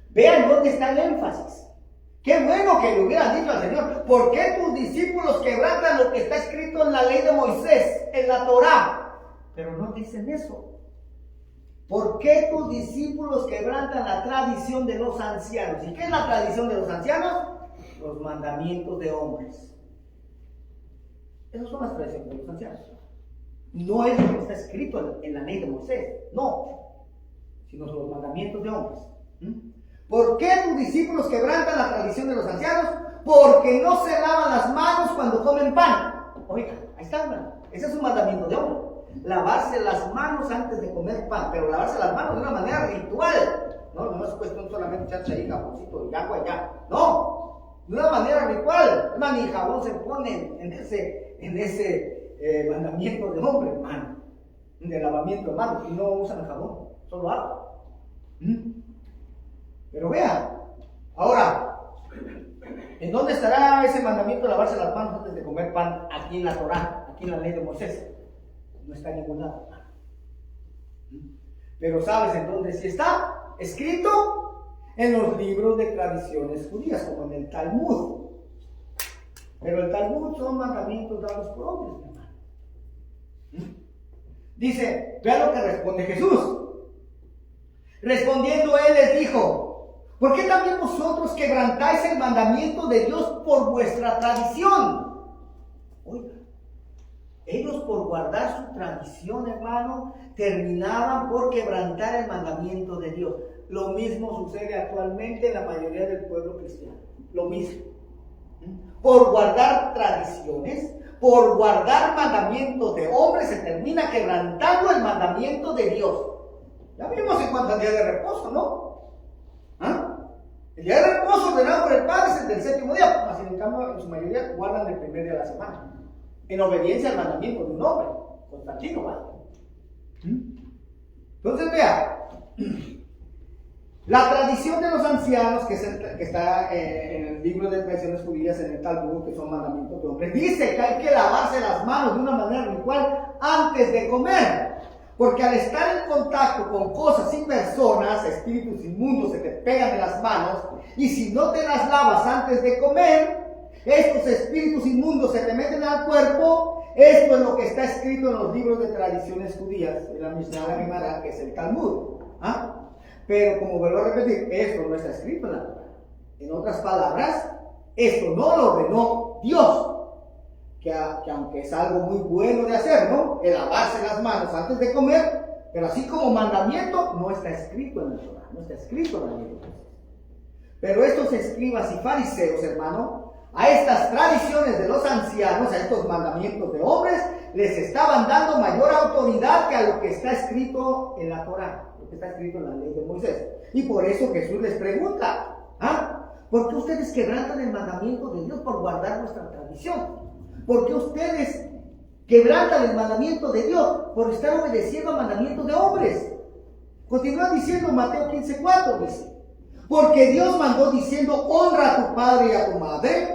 Vean dónde está el énfasis. Qué bueno que le hubieran dicho al Señor: ¿por qué tus discípulos quebrantan lo que está escrito en la ley de Moisés, en la Torá? Pero no dicen eso. ¿Por qué tus discípulos quebrantan la tradición de los ancianos? ¿Y qué es la tradición de los ancianos? Los mandamientos de hombres. Esas son las tradiciones de los ancianos. No es lo que está escrito en la ley de Moisés, no, sino los mandamientos de hombres. ¿Por qué tus discípulos quebrantan la tradición de los ancianos? Porque no se lavan las manos cuando comen pan. Oiga, ahí está, hermano. Ese es un mandamiento de hombre. Lavarse las manos antes de comer pan, pero lavarse las manos de una manera ritual. No es cuestión solamente echarse ahí jaboncito y agua y ya. No, de una manera ritual. Hermano, ni jabón se pone en ese mandamiento de hombre, hermano, de lavamiento de manos, y no usan jabón, solo agua. Pero vean, ahora, ¿en dónde estará ese mandamiento de lavarse las manos antes de comer pan? Aquí en la Torá, aquí en la ley de Moisés. No está en ningún lado. Pero ¿sabes en dónde sí está? Escrito en los libros de tradiciones judías, como en el Talmud. Pero el Talmud son mandamientos dados por hombres, mi hermano. Dice, vean lo que responde Jesús. Respondiendo él les dijo: ¿por qué también vosotros quebrantáis el mandamiento de Dios por vuestra tradición? Oiga, ellos por guardar su tradición, hermano, terminaban por quebrantar el mandamiento de Dios. Lo mismo sucede actualmente en la mayoría del pueblo cristiano. Lo mismo. Por guardar tradiciones, por guardar mandamientos de hombres, se termina quebrantando el mandamiento de Dios. Ya vimos en cuanto al día de reposo, ¿no? ¿Ah? El día de reposo ordenado por el Padre es el del séptimo día, mas en cambio en su mayoría guardan el primer día de la semana, en obediencia al mandamiento de un hombre, Constantino, ¿vale? Entonces vea, la tradición de los ancianos, que está en el libro de tradiciones judías, en el Talmud, que son mandamientos de hombres, dice que hay que lavarse las manos de una manera ritual antes de comer, porque al estar en contacto con cosas y personas, espíritus inmundos se te pegan en las manos, y si no te las lavas antes de comer, estos espíritus inmundos se te meten al cuerpo. Esto es lo que está escrito en los libros de tradiciones judías, de la Mishnah, la Gemara, que es el Talmud. ¿Ah? Pero como vuelvo a repetir, esto no está escrito en la Torah. En otras palabras, esto no lo ordenó Dios. Que aunque es algo muy bueno de hacer, ¿no? El lavarse las manos antes de comer, pero así como mandamiento, no está escrito en la Torah, no está escrito en la Biblia. Pero estos escribas y fariseos, hermano, a estas tradiciones de los ancianos, a estos mandamientos de hombres, les estaban dando mayor autoridad que a lo que está escrito en la Torah, lo que está escrito en la ley de Moisés. Y por eso Jesús les pregunta: ¿por qué ustedes quebrantan el mandamiento de Dios por guardar nuestra tradición? ¿Por qué ustedes quebrantan el mandamiento de Dios por estar obedeciendo al mandamiento de hombres? Continúa diciendo Mateo 15:4, dice: porque Dios mandó diciendo: honra a tu padre y a tu madre,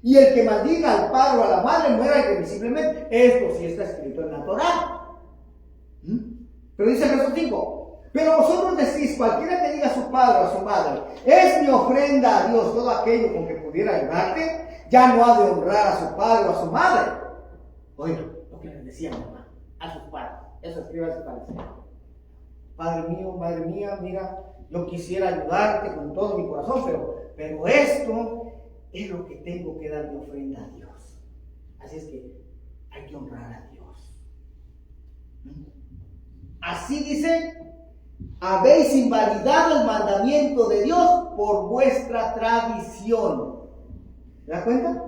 y el que maldiga al padre o a la madre muera irremisiblemente. Esto sí está escrito en la Torah. Pero dice el verso 5: pero vosotros decís: cualquiera que diga a su padre o a su madre, es mi ofrenda a Dios todo aquello con que pudiera ayudarte, ya no ha de honrar a su padre o a su madre. Oiga, lo que les decían, hermano, a sus padres. Eso escribe a sus padres: Padre mío, madre mía, mira, yo quisiera ayudarte con todo mi corazón, pero esto es lo que tengo que dar de ofrenda a Dios. Así es que hay que honrar a Dios. Así dice: habéis invalidado el mandamiento de Dios por vuestra tradición. ¿Se da cuenta?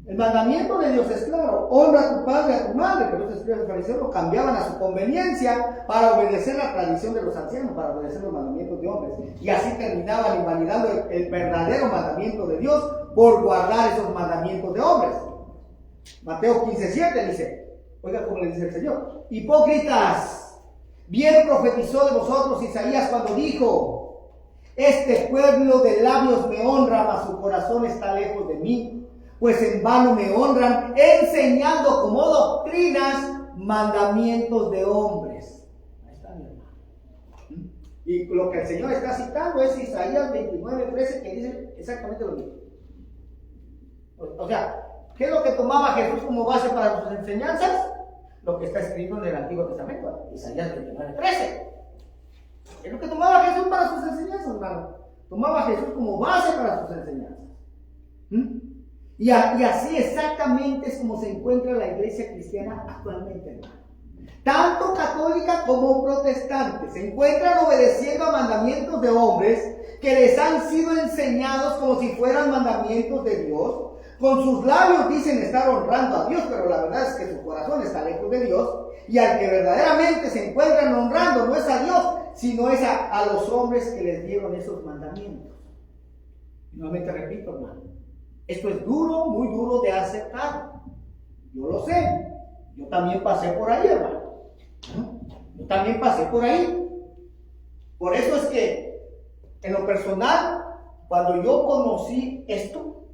El mandamiento de Dios es claro: honra a tu padre y a tu madre. Pero los escribas y fariseos lo cambiaban a su conveniencia para obedecer la tradición de los ancianos, para obedecer los mandamientos de hombres. Y así terminaban invalidando el verdadero mandamiento de Dios por guardar esos mandamientos de hombres. Mateo 15:7 dice, oiga cómo le dice el Señor: hipócritas, bien profetizó de vosotros Isaías cuando dijo: este pueblo de labios me honra, mas su corazón está lejos de mí. Pues en vano me honran, enseñando como doctrinas mandamientos de hombres. Ahí está, mi hermano. Y lo que el Señor está citando es Isaías 29:13, que dice exactamente lo mismo. O sea, ¿qué es lo que tomaba Jesús como base para sus enseñanzas? Lo que está escrito en el Antiguo Testamento, Isaías 29:13. Es lo que tomaba Jesús para sus enseñanzas, hermano. Tomaba Jesús como base para sus enseñanzas. Y así exactamente es como se encuentra la iglesia cristiana actualmente, hermano. Tanto católica como protestante se encuentran obedeciendo a mandamientos de hombres que les han sido enseñados como si fueran mandamientos de Dios. Con sus labios dicen estar honrando a Dios, pero la verdad es que su corazón está lejos de Dios. Y al que verdaderamente se encuentran honrando no es a Dios, sino es a los hombres que les dieron esos mandamientos. Nuevamente repito, hermano, esto es duro, muy duro de aceptar. Yo lo sé. Yo también pasé por ahí, hermano. Yo también pasé por ahí. Por eso es que, en lo personal, cuando yo conocí esto,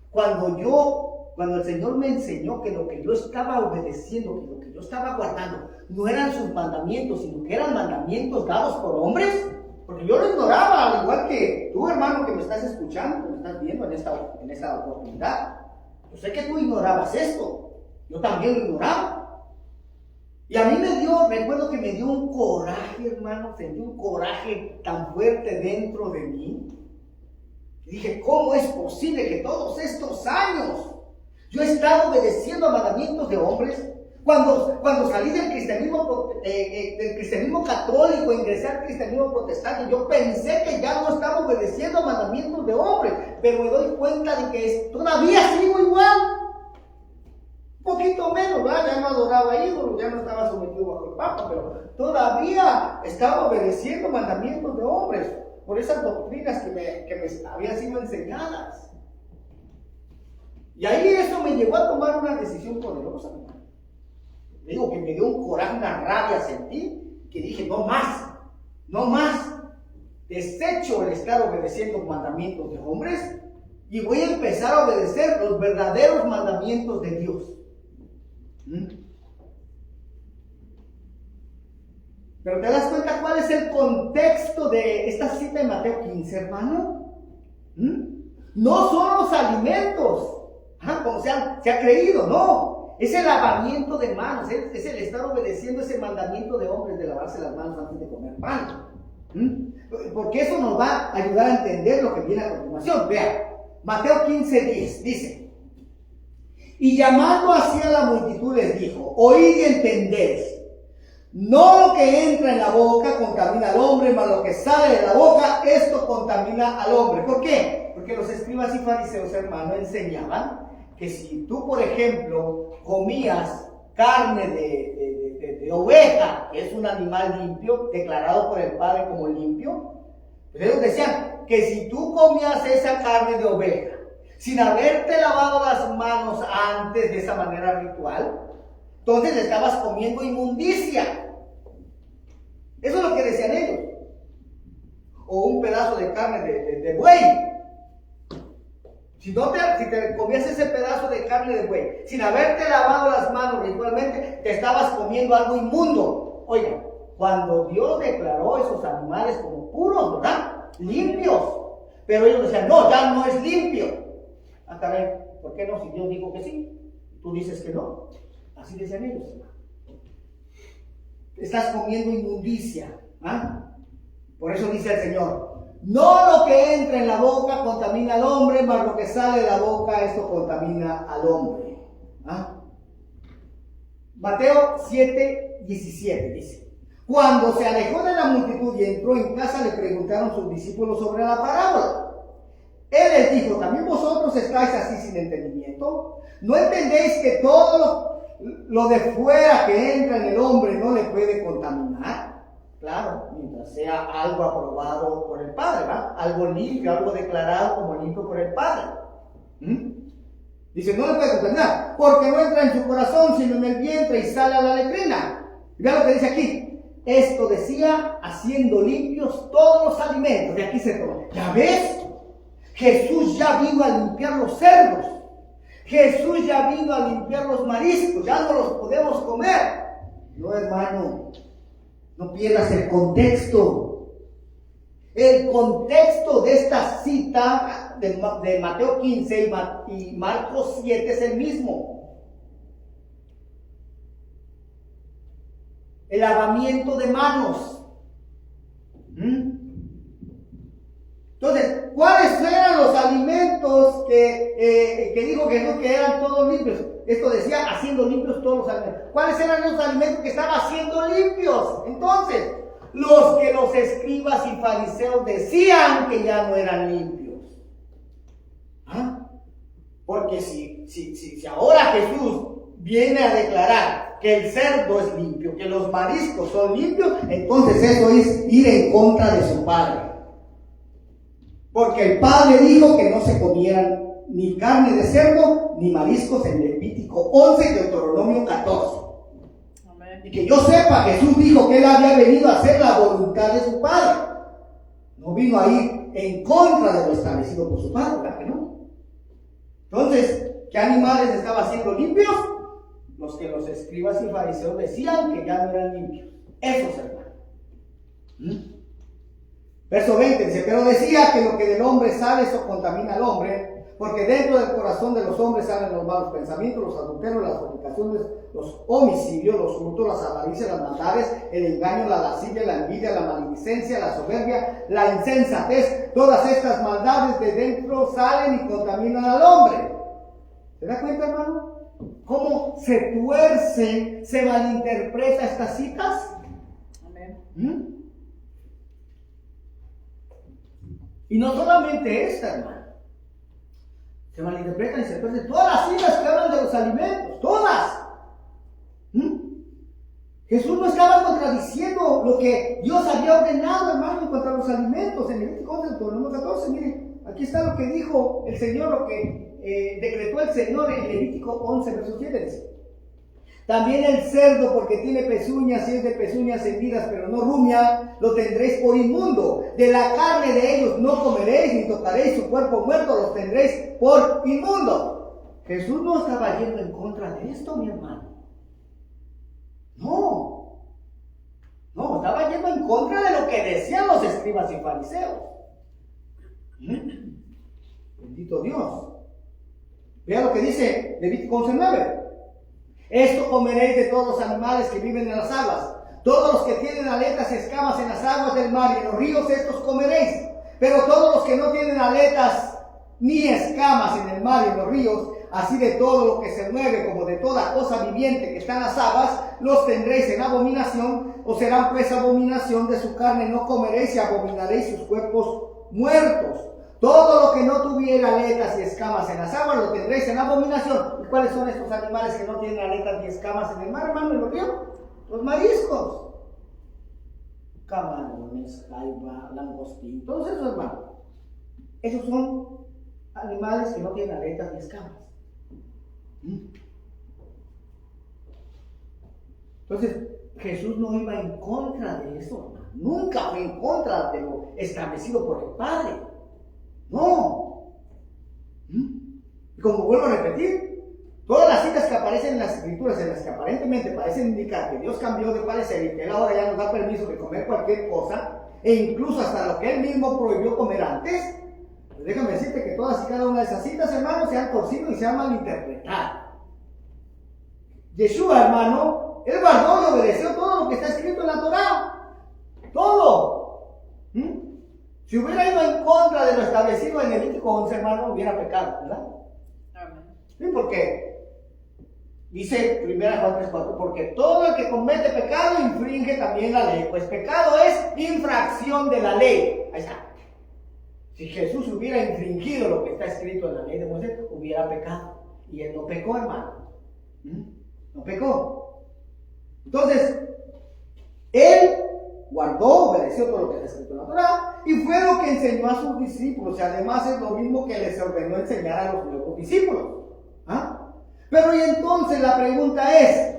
cuando el Señor me enseñó que lo que yo estaba obedeciendo, que lo que yo estaba guardando, no eran sus mandamientos, sino que eran mandamientos dados por hombres, porque yo lo ignoraba, al igual que tú, hermano, que me estás escuchando, que me estás viendo en esta oportunidad. Yo sé que tú ignorabas esto, yo también lo ignoraba. Y a mí recuerdo que me dio un coraje, hermano, sentí un coraje tan fuerte dentro de mí. Y dije, ¿cómo es posible que todos estos años yo he estado obedeciendo a mandamientos de hombres? Cuando salí del cristianismo católico, ingresé al cristianismo protestante, yo pensé que ya no estaba obedeciendo a mandamientos de hombres, pero me doy cuenta de que todavía sigo igual. Un poquito menos, ¿verdad? Ya no adoraba ídolos, ya no estaba sometido bajo el Papa, pero todavía estaba obedeciendo mandamientos de hombres por esas doctrinas que me habían sido enseñadas. Y ahí eso me llevó a tomar una decisión poderosa. Digo que me dio un coraje, una rabia, sentí que dije, no más, desecho el estar obedeciendo mandamientos de hombres y voy a empezar a obedecer los verdaderos mandamientos de Dios. Pero ¿te das cuenta cuál es el contexto de esta cita de Mateo 15, hermano? No son los alimentos, como se ha creído, no. Es el lavamiento de manos, es el estar obedeciendo ese mandamiento de hombres de lavarse las manos antes de comer pan. Porque eso nos va a ayudar a entender lo que viene a continuación. Vean, Mateo 15:10 dice: y llamando así a la multitud les dijo, oíd y entendéis, no lo que entra en la boca contamina al hombre, mas lo que sale de la boca, esto contamina al hombre. ¿Por qué? Porque los escribas y fariseos, hermano, enseñaban que si tú, por ejemplo, comías carne de oveja, que es un animal limpio, declarado por el Padre como limpio, pues ellos decían que si tú comías esa carne de oveja, sin haberte lavado las manos antes de esa manera ritual, entonces estabas comiendo inmundicia. Eso es lo que decían ellos. O un pedazo de carne de buey. Si te comías ese pedazo de carne de buey, sin haberte lavado las manos ritualmente, te estabas comiendo algo inmundo. Oigan, cuando Dios declaró esos animales como puros, ¿verdad? Limpios. Pero ellos decían, no, ya no es limpio. Caray, ¿por qué no? Si Dios dijo que sí, tú dices que no. Así decían ellos. Estás comiendo inmundicia. Por eso dice el Señor, no lo que entra en la boca contamina al hombre, mas lo que sale de la boca, esto contamina al hombre. Mateo 7:17 dice: cuando se alejó de la multitud y entró en casa, le preguntaron sus discípulos sobre la parábola. Él les dijo, ¿también vosotros estáis así sin entendimiento? ¿No entendéis que todo lo de fuera que entra en el hombre no le puede contaminar? Claro, mientras sea algo aprobado por el Padre, ¿verdad? Algo limpio, algo declarado como limpio por el Padre. Dice, no le puede contaminar, porque no entra en su corazón, sino en el vientre y sale a la letrina. Y vean lo que dice aquí. Esto decía, haciendo limpios todos los alimentos. De aquí se toma. ¿Ya ves? Jesús ya vino a limpiar los cerdos. Jesús ya vino a limpiar los mariscos. Ya no los podemos comer. No, hermano. No pierdas el contexto. El contexto de esta cita de Mateo 15 y Marcos 7 es el mismo. El lavamiento de manos. Entonces, ¿cuáles eran los alimentos que dijo Jesús que eran todos limpios? Esto decía, haciendo limpios todos los alimentos. ¿Cuáles eran los alimentos que estaba haciendo limpios? Entonces, los que los escribas y fariseos decían que ya no eran limpios. Porque si ahora Jesús viene a declarar que el cerdo es limpio, que los mariscos son limpios, entonces eso es ir en contra de su Padre. Porque el Padre dijo que no se comieran ni carne de cerdo, ni mariscos en Levítico 11 y Deuteronomio 14. Amén. Y que yo sepa, Jesús dijo que Él había venido a hacer la voluntad de su Padre. No vino a ir en contra de lo establecido por su Padre, ¿verdad que no? Entonces, ¿qué animales estaba haciendo limpios? Los que los escribas y fariseos decían que ya no eran limpios. Esos, hermanos. Verso 20 dice, pero decía que lo que del hombre sale, eso contamina al hombre, porque dentro del corazón de los hombres salen los malos pensamientos, los adulterios, las fornicaciones, los homicidios, los hurtos, las avaricias, las maldades, el engaño, la lascivia, la envidia, la maledicencia, la soberbia, la insensatez. Todas estas maldades de dentro salen y contaminan al hombre. ¿Se da cuenta, hermano? ¿Cómo se tuerce, se malinterpreta estas citas? Amén. Y no solamente esta, hermano. Se malinterpretan y se tuercen todas las citas que hablan de los alimentos, todas. Jesús no estaba contradiciendo lo que Dios había ordenado, hermano, en cuanto a los alimentos. En Levítico 11, Deuteronomio 14, miren, aquí está lo que dijo el Señor, lo que decretó el Señor en Levítico 11, verso 7, dice: también el cerdo, porque tiene pezuñas, y es de pezuñas hendidas, pero no rumia, lo tendréis por inmundo. De la carne de ellos no comeréis, ni tocaréis su cuerpo muerto, los tendréis por inmundo. Jesús no estaba yendo en contra de esto, mi hermano. No, estaba yendo en contra de lo que decían los escribas y fariseos. Bendito Dios. Vea lo que dice Levítico 11:9. Esto comeréis de todos los animales que viven en las aguas. Todos los que tienen aletas y escamas en las aguas del mar y en los ríos, estos comeréis. Pero todos los que no tienen aletas ni escamas en el mar y en los ríos, así de todo lo que se mueve como de toda cosa viviente que está en las aguas, los tendréis en abominación, o serán pues abominación de su carne, no comeréis y abominaréis sus cuerpos muertos. Todo lo que no tuviera aletas y escamas en las aguas, lo tendréis en abominación. ¿Y cuáles son estos animales que no tienen aletas ni escamas en el mar, hermano, en los ríos? Los mariscos. Camarones, jaiba, langostín, todos esos, hermano. Esos son animales que no tienen aletas ni escamas. Entonces, Jesús no iba en contra de eso, hermano. Nunca fue en contra de lo establecido por el Padre. No. Y como vuelvo a repetir, todas las citas que aparecen en las escrituras, en las que aparentemente parecen indicar que Dios cambió de parecer y que Él ahora ya nos da permiso de comer cualquier cosa, e incluso hasta lo que Él mismo prohibió comer antes, pues déjame decirte que todas y cada una de esas citas, hermano, se han torcido y se han malinterpretado. Yeshua, hermano, Él guardó y obedeció todo lo que está escrito en la Torá. Todo. Si hubiera ido en contra de lo establecido en Levítico 11, hermano, hubiera pecado, ¿verdad? Amén. ¿Sí? Porque dice 1 Juan 3:4, porque todo el que comete pecado infringe también la ley. Pues pecado es infracción de la ley. Ahí está. Si Jesús hubiera infringido lo que está escrito en la ley de Moisés, hubiera pecado. Y Él no pecó, hermano. No pecó. Entonces, Él guardó, obedeció todo lo que está escrito en la Torá, y fue lo que enseñó a sus discípulos. Y además es lo mismo que les ordenó enseñar a los nuevos discípulos. Pero y entonces la pregunta es,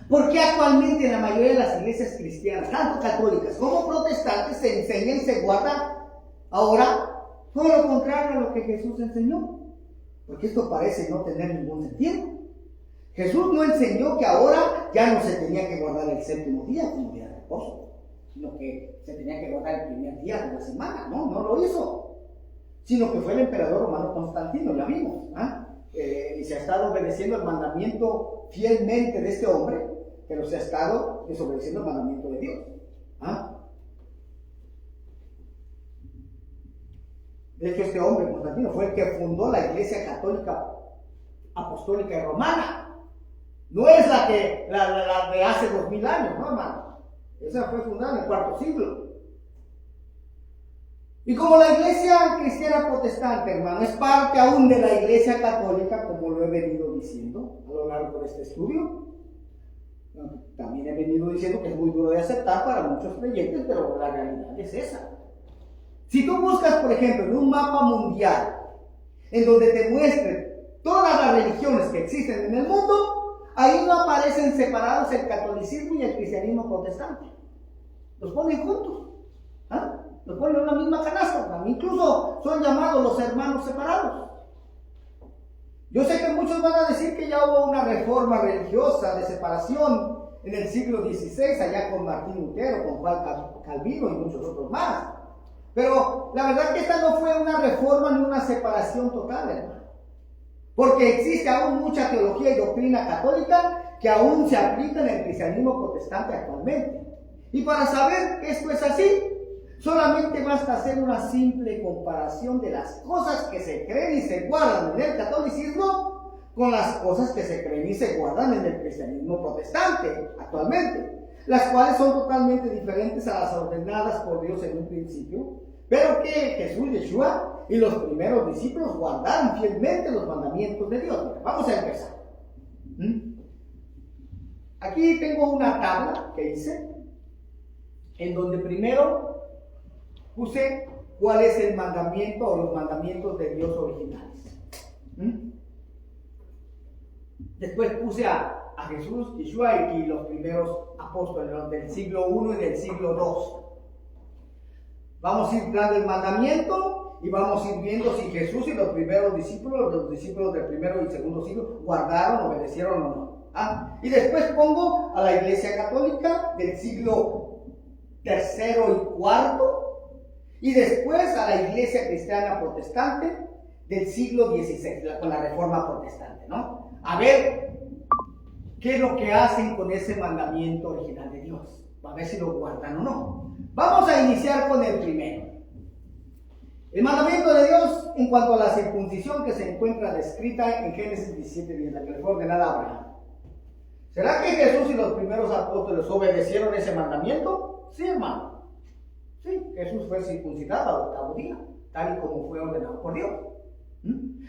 ¿por qué actualmente en la mayoría de las iglesias cristianas, tanto católicas como protestantes, se enseña y se guarda ahora todo lo contrario a lo que Jesús enseñó? Porque esto parece no tener ningún sentido. Jesús no enseñó que ahora ya no se tenía que guardar el séptimo día como día de reposo, sino que se tenía que guardar el primer día de la semana. No lo hizo, sino que fue el emperador romano Constantino, ya vimos, y se ha estado obedeciendo el mandamiento fielmente de este hombre, pero se ha estado desobedeciendo el mandamiento de Dios. De hecho, este hombre, Constantino, fue el que fundó la Iglesia Católica Apostólica y Romana. No es la de hace 2000 años, no, hermano. Esa fue fundada en el IV siglo. Y como la Iglesia Cristiana Protestante, hermano, es parte aún de la Iglesia Católica, como lo he venido diciendo a lo largo de este estudio, también he venido diciendo que es muy duro de aceptar para muchos creyentes, pero la realidad es esa. Si tú buscas, por ejemplo, en un mapa mundial, en donde te muestren todas las religiones que existen en el mundo, ahí no aparecen separados el catolicismo y el cristianismo protestante. Los ponen juntos. Los ponen en una misma canasta. Incluso son llamados los hermanos separados. Yo sé que muchos van a decir que ya hubo una reforma religiosa de separación en el siglo XVI, allá con Martín Lutero, con Juan Calvino y muchos otros más. Pero la verdad que esta no fue una reforma ni una separación total, hermano. Porque existe aún mucha teología y doctrina católica que aún se aplica en el cristianismo protestante actualmente. Y para saber que esto es así, solamente basta hacer una simple comparación de las cosas que se creen y se guardan en el catolicismo con las cosas que se creen y se guardan en el cristianismo protestante actualmente, las cuales son totalmente diferentes a las ordenadas por Dios en un principio, pero que Jesús, Yeshua y los primeros discípulos guardaron fielmente los mandamientos de Dios. Mira, vamos a empezar. Aquí tengo una tabla que hice, en donde primero puse cuál es el mandamiento o los mandamientos de Dios originales. Después puse a Jesús, Yeshua y los primeros apóstoles, los del siglo I y del siglo II. Vamos a ir dando el mandamiento y vamos a ir viendo si Jesús y los primeros discípulos, los discípulos del primero y segundo siglo, guardaron, obedecieron o no. Y después pongo a la Iglesia Católica del siglo III y IV, y después a la Iglesia Cristiana Protestante del siglo XVI, con la Reforma Protestante, ¿no? A ver qué es lo que hacen con ese mandamiento original de Dios, a ver si lo guardan o no. Vamos a iniciar con el primero. El mandamiento de Dios en cuanto a la circuncisión, que se encuentra descrita en Génesis 17:10, la que le fue ordenada a Abraham. ¿Será que Jesús y los primeros apóstoles obedecieron ese mandamiento? Sí, hermano. Sí, Jesús fue circuncidado al octavo día, tal y como fue ordenado por Dios.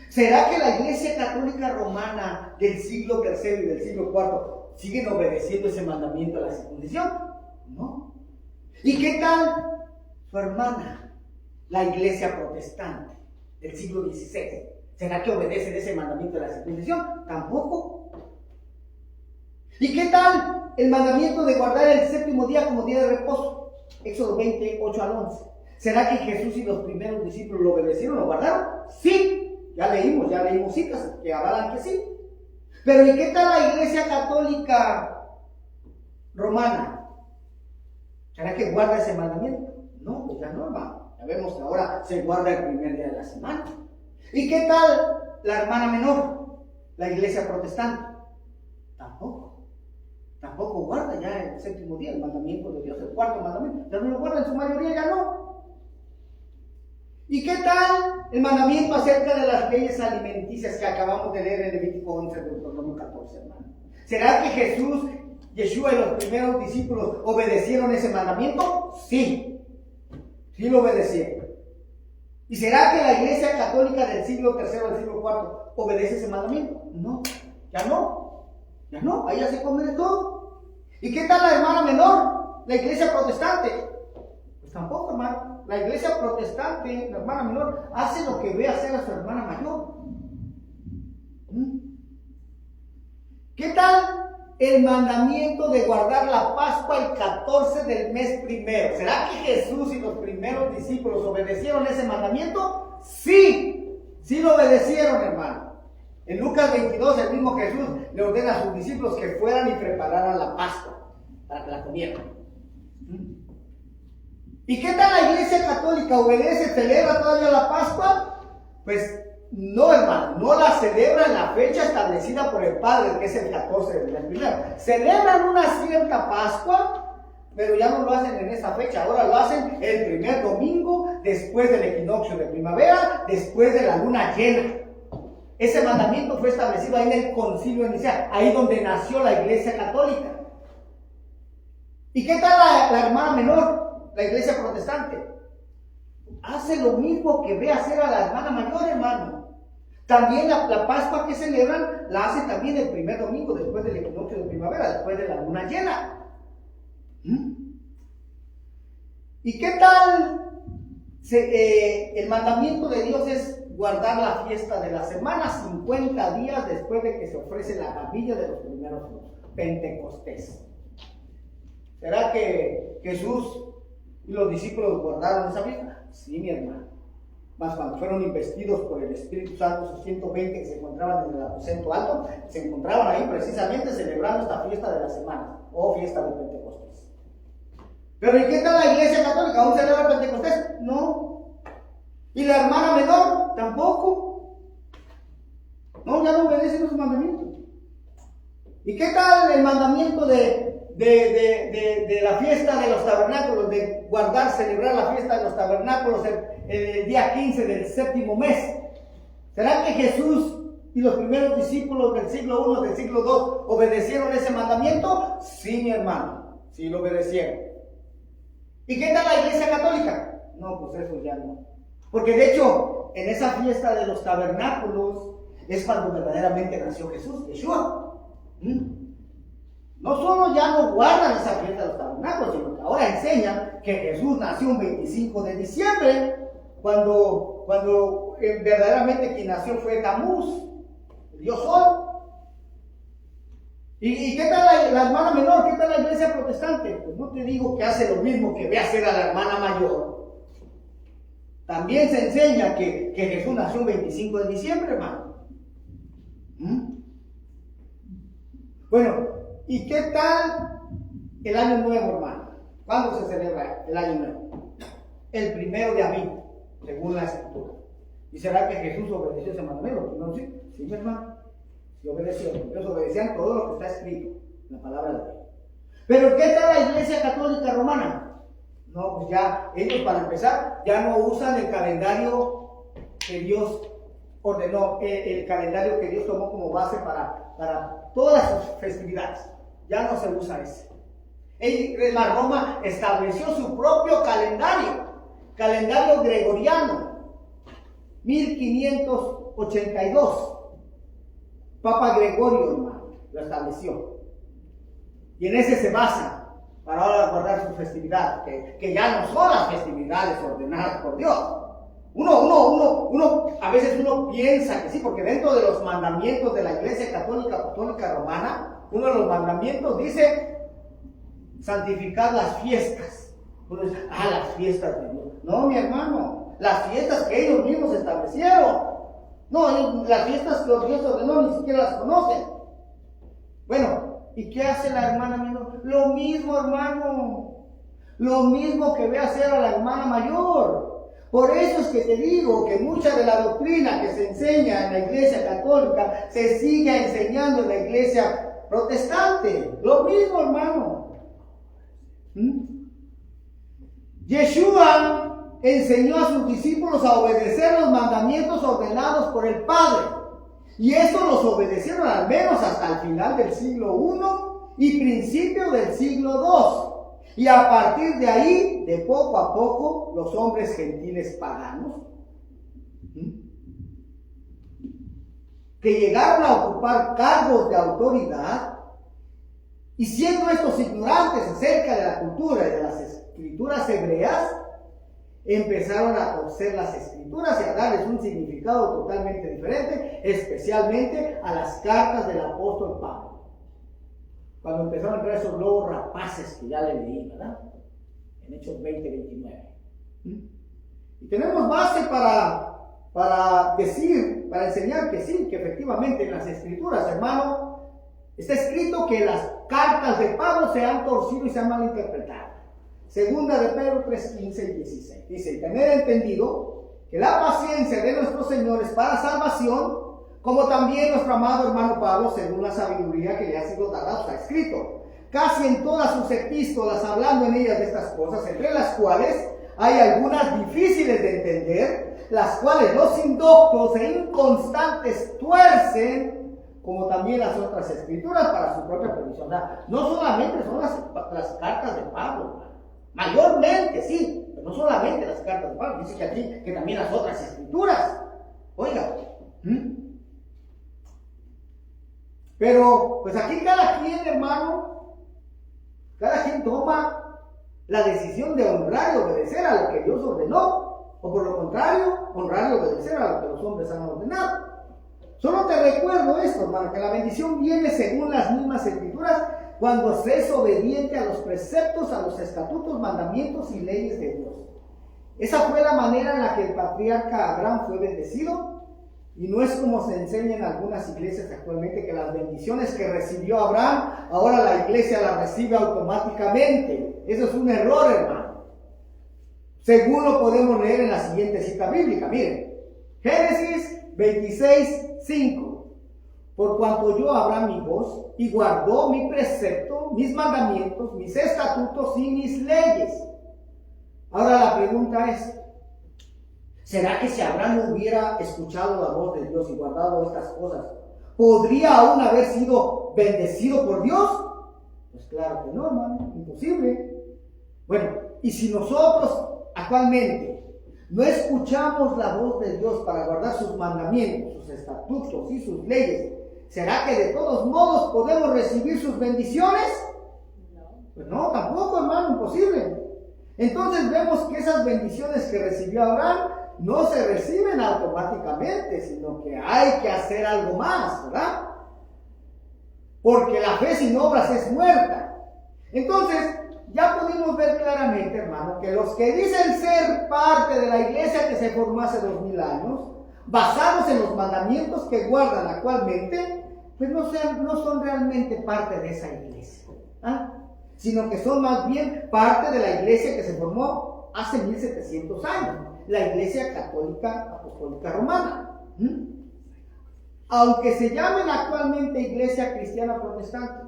¿Será que la Iglesia Católica Romana del siglo III y del siglo IV siguen obedeciendo ese mandamiento a la circuncisión? No. ¿Y qué tal su hermana, la Iglesia Protestante del siglo XVI? ¿Será que obedecen ese mandamiento a la circuncisión? Tampoco. ¿Y qué tal el mandamiento de guardar el séptimo día como día de reposo? Éxodo 28 al 11. ¿Será que Jesús y los primeros discípulos lo obedecieron, lo guardaron? Sí, ya leímos citas que avalan que sí. Pero ¿y qué tal la Iglesia Católica Romana? ¿Será que guarda ese mandamiento? No, pues ya no, hermano. Ya vemos que ahora se guarda el primer día de la semana. ¿Y qué tal la hermana menor, la Iglesia Protestante? Tampoco guarda ya el séptimo día, el mandamiento de Dios, el cuarto mandamiento. Ya no lo guarda, en su mayoría ya no. ¿Y qué tal el mandamiento acerca de las leyes alimenticias que acabamos de leer en Levítico 11, Deuteronomio 14, hermano? ¿Será que Jesús, Yeshua y los primeros discípulos obedecieron ese mandamiento? Sí, sí lo obedecieron. ¿Y será que la Iglesia Católica del siglo III al siglo IV obedece ese mandamiento? No, ya no, ahí ya se come de todo. ¿Y qué tal la hermana menor, la Iglesia Protestante? Pues tampoco, hermano. La Iglesia Protestante, la hermana menor, hace lo que ve hacer a su hermana mayor. ¿Qué tal el mandamiento de guardar la Pascua el 14 del mes primero? ¿Será que Jesús y los primeros discípulos obedecieron ese mandamiento? Sí, sí lo obedecieron, hermano. En Lucas 22, el mismo Jesús le ordena a sus discípulos que fueran y prepararan la Pascua para que la comieran. ¿Y qué tal la Iglesia Católica? ¿Obedece, celebra todavía la Pascua? Pues no, hermano, no la celebra en la fecha establecida por el Padre, que es el 14 del mes primero. Celebran una cierta Pascua, pero ya no lo hacen en esa fecha. Ahora lo hacen el primer domingo después del equinoccio de primavera, después de la luna llena. Ese mandamiento fue establecido ahí en el concilio inicial, ahí donde nació la Iglesia Católica. ¿Y qué tal la hermana menor, la Iglesia Protestante? Hace lo mismo que ve hacer a la hermana mayor, hermano. También la Pascua que celebran la hace también el primer domingo después del equinoccio de primavera, después de la luna llena. ¿Y qué tal el mandamiento de Dios es guardar la fiesta de la semana 50 días después de que se ofrece la gavilla de los primeros frutos, Pentecostés? ¿Será que Jesús y los discípulos guardaron esa fiesta? Sí, mi hermano. Mas cuando fueron investidos por el Espíritu Santo, sus 120 que se encontraban en el aposento alto, se encontraban ahí precisamente celebrando esta fiesta de la semana, o fiesta de Pentecostés. Pero ¿y qué tal la iglesia católica? ¿Aún celebra Pentecostés? No. ¿Y la hermana menor? Tampoco. No, ya no obedecen los mandamientos. ¿Y qué tal el mandamiento de la fiesta de los tabernáculos, de celebrar la fiesta de los tabernáculos el día 15 del séptimo mes? ¿Será que Jesús y los primeros discípulos del siglo I, del siglo II, obedecieron ese mandamiento? Sí, mi hermano, sí lo obedecieron. ¿Y qué tal la iglesia católica? No, pues eso ya no. Porque de hecho, en esa fiesta de los tabernáculos es cuando verdaderamente nació Jesús, Yeshua. No solo ya no guardan esa fiesta de los tabernáculos, sino que ahora enseñan que Jesús nació un 25 de diciembre, cuando verdaderamente quien nació fue Tamuz, el dios Sol. ¿Y qué tal la hermana menor? ¿Qué tal la iglesia protestante? Pues no te digo que hace lo mismo que ve hacer a la hermana mayor. También se enseña que Jesús nació un 25 de diciembre, hermano. Bueno, ¿y qué tal el año nuevo, hermano? ¿Cuándo se celebra el año nuevo? El 1 de abril, según la escritura. ¿Y será que Jesús obedeció ese mandamiento? ¿No? Sí, mi hermano. Sí obedecieron. Ellos obedecían todo lo que está escrito en la palabra de Dios. Pero ¿qué tal la iglesia católica romana? No, pues ya, ellos para empezar, ya no usan el calendario que Dios ordenó, el calendario que Dios tomó como base para todas sus festividades. Ya no se usa ese. La Roma estableció su propio calendario gregoriano, 1582. Papa Gregorio, hermano, lo estableció. Y en ese se basa para ahora guardar su festividad, que ya no son las festividades ordenadas por Dios. A veces uno piensa que sí, porque dentro de los mandamientos de la Iglesia Católica Apostólica Romana, uno de los mandamientos dice santificar las fiestas. Uno dice, las fiestas de Dios. No, mi hermano, las fiestas que ellos mismos establecieron. No, las fiestas que Dios ordenó ni siquiera las conocen. Bueno, ¿y qué hace la hermana menor? Lo mismo, hermano. Lo mismo que ve hacer a la hermana mayor. Por eso es que te digo que mucha de la doctrina que se enseña en la iglesia católica se sigue enseñando en la iglesia protestante. Lo mismo, hermano. Yeshua enseñó a sus discípulos a obedecer los mandamientos ordenados por el Padre. Y estos los obedecieron al menos hasta el final del siglo I y principio del siglo II. Y a partir de ahí, de poco a poco, los hombres gentiles paganos, que llegaron a ocupar cargos de autoridad, y siendo estos ignorantes acerca de la cultura y de las escrituras hebreas, empezaron a torcer las escrituras y a darles un significado totalmente diferente, especialmente a las cartas del apóstol Pablo. Cuando empezaron a entrar esos lobos rapaces que ya le leí, ¿verdad? En Hechos 20-29. Y tenemos base para enseñar que sí, que efectivamente en las escrituras, hermano, está escrito que las cartas de Pablo se han torcido y se han malinterpretado. Segunda de Pedro 3:15 y 16. Dice, tener entendido que la paciencia de nuestro Señor es para salvación, como también nuestro amado hermano Pablo, según la sabiduría que le ha sido dada, está escrito. Casi en todas sus epístolas, hablando en ellas de estas cosas, entre las cuales hay algunas difíciles de entender, las cuales los indoctos e inconstantes tuercen, como también las otras escrituras para su propia perdición. No solamente son las cartas de Pablo, mayormente sí, pero no solamente las cartas de Pablo, dice que aquí que también las otras escrituras. Oiga, pero pues aquí cada quien, hermano, cada quien toma la decisión de honrar y obedecer a lo que Dios ordenó, o por lo contrario, honrar y obedecer a lo que los hombres han ordenado. Solo te recuerdo esto, hermano, que la bendición viene según las mismas escrituras cuando se es obediente a los preceptos, a los estatutos, mandamientos y leyes de Dios. Esa fue la manera en la que el patriarca Abraham fue bendecido Y no es como se enseña en algunas iglesias actualmente, que las bendiciones que recibió Abraham, ahora la iglesia las recibe automáticamente. Eso es un error, hermano. Según lo podemos leer en la siguiente cita bíblica. Miren, Génesis 26:5. Por cuanto oyó Abraham mi voz y guardó mi precepto, mis mandamientos, mis estatutos y mis leyes. Ahora la pregunta es, ¿será que si Abraham no hubiera escuchado la voz de Dios y guardado estas cosas, podría aún haber sido bendecido por Dios? Pues claro que no, hermano, imposible. Bueno, y si nosotros actualmente no escuchamos la voz de Dios para guardar sus mandamientos, sus estatutos y sus leyes, ¿será que de todos modos podemos recibir sus bendiciones? No. Pues no, tampoco, hermano, imposible. Entonces vemos que esas bendiciones que recibió Abraham no se reciben automáticamente, sino que hay que hacer algo más, ¿verdad? Porque la fe sin obras es muerta. Entonces, ya pudimos ver claramente, hermano, que los que dicen ser parte de la iglesia que se formó hace 2000 años, basados en los mandamientos que guardan actualmente, pues no son realmente parte de esa iglesia, ¿ah? Sino que son más bien parte de la iglesia que se formó hace 1700 años, la iglesia católica apostólica romana. Aunque se llamen actualmente iglesia cristiana protestante,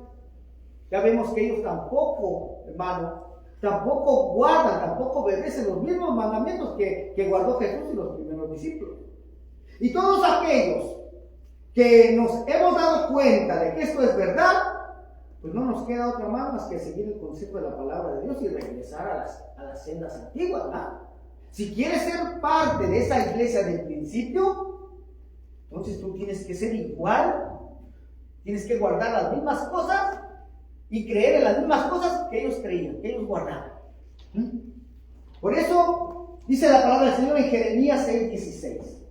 ya vemos que ellos tampoco, hermano, tampoco guardan, tampoco obedecen los mismos mandamientos que guardó Jesús y los primeros discípulos. Y todos aquellos que nos hemos dado cuenta de que esto es verdad, pues no nos queda otra más que seguir el consejo de la palabra de Dios y regresar a las sendas antiguas, ¿verdad? Si quieres ser parte de esa iglesia del principio, entonces tú tienes que ser igual, tienes que guardar las mismas cosas y creer en las mismas cosas que ellos creían, que ellos guardaban. Por eso dice la palabra del Señor en Jeremías 6:16.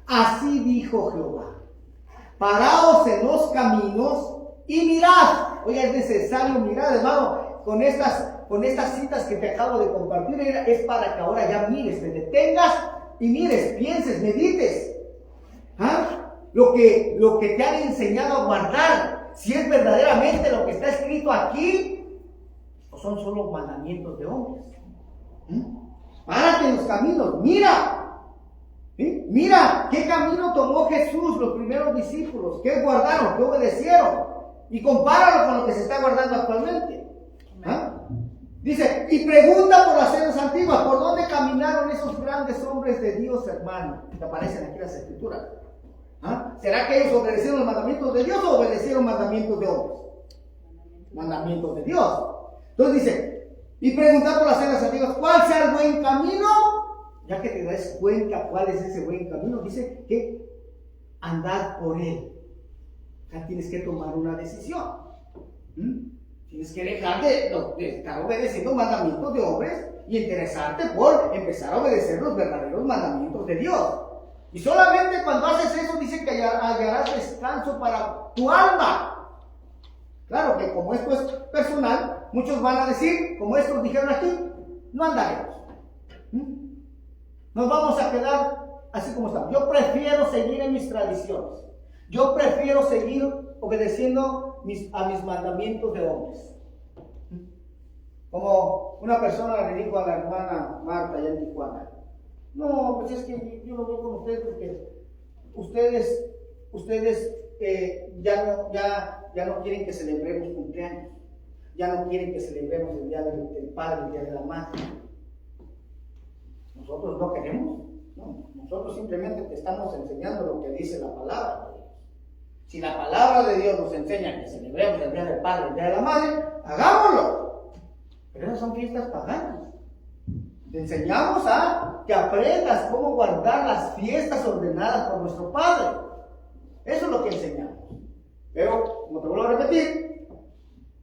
Así dijo Jehová: paraos en los caminos y mirad. Oye, es necesario mirar, hermano, con estas citas que te acabo de compartir, es para que ahora ya mires, te detengas y mires, pienses, medites. ¿Ah? Lo que te han enseñado a guardar, si es verdaderamente lo que está escrito aquí, o son solo mandamientos de hombres. Párate en los caminos, mira. ¿Sí? Mira qué camino tomó Jesús, los primeros discípulos, qué guardaron, qué obedecieron, y compáralo con lo que se está guardando actualmente. ¿Ah? Dice, y pregunta por las sendas antiguas, ¿por dónde caminaron esos grandes hombres de Dios, hermano? Que aparecen aquí en las escrituras. ¿Ah? ¿Será que ellos obedecieron los mandamientos de Dios o obedecieron mandamientos de hombres? Mandamientos de Dios. Entonces dice, y preguntar por las sendas antiguas, ¿cuál sea el buen camino? Ya que te das cuenta cuál es ese buen camino, dice que andar por él. Ya tienes que tomar una decisión. Tienes que dejar de estar obedeciendo mandamientos de hombres y interesarte por empezar a obedecer los verdaderos mandamientos de Dios. Y solamente cuando haces eso dice que hallarás descanso para tu alma. Claro que como esto es personal, muchos van a decir, como estos dijeron aquí, no andaremos. Nos vamos a quedar así como estamos. Yo prefiero seguir en mis tradiciones. Yo prefiero seguir obedeciendo a mis mandamientos de hombres. Como una persona le dijo a la hermana Marta allá en Tijuana, no, pues es que yo no voy con ustedes porque ustedes ya no quieren que celebremos cumpleaños, ya no quieren que celebremos el día del padre, el día de la madre. Nosotros no queremos, no, nosotros simplemente te estamos enseñando lo que dice la palabra de Dios. Si la palabra de Dios nos enseña que celebremos el día del padre, el día de la madre, hagámoslo. Pero esas son fiestas paganas. Te enseñamos a que aprendas cómo guardar las fiestas ordenadas por nuestro Padre. Eso es lo que enseñamos. Pero, como te vuelvo a repetir,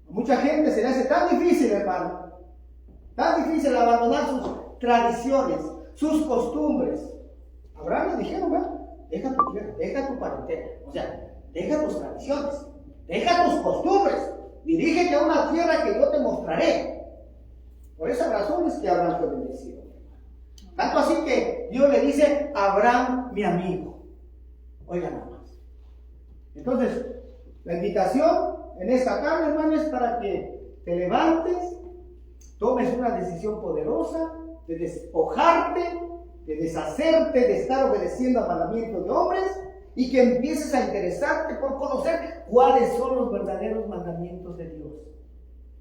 a mucha gente se le hace tan difícil, hermano, tan difícil abandonar sus tradiciones, sus costumbres. Abraham le dijeron, bueno, deja tu tierra, deja tu parentela, o sea, deja tus tradiciones, deja tus costumbres, dirígete a una tierra que yo te mostraré. Por esa razón es que Abraham fue bendecido. Tanto así que Dios le dice, Abraham, mi amigo. Oigan nada más. Entonces, la invitación en esta tarde, hermano, es para que te levantes, tomes una decisión poderosa de despojarte, de deshacerte, de estar obedeciendo a mandamientos de hombres y que empieces a interesarte por conocer cuáles son los verdaderos mandamientos de Dios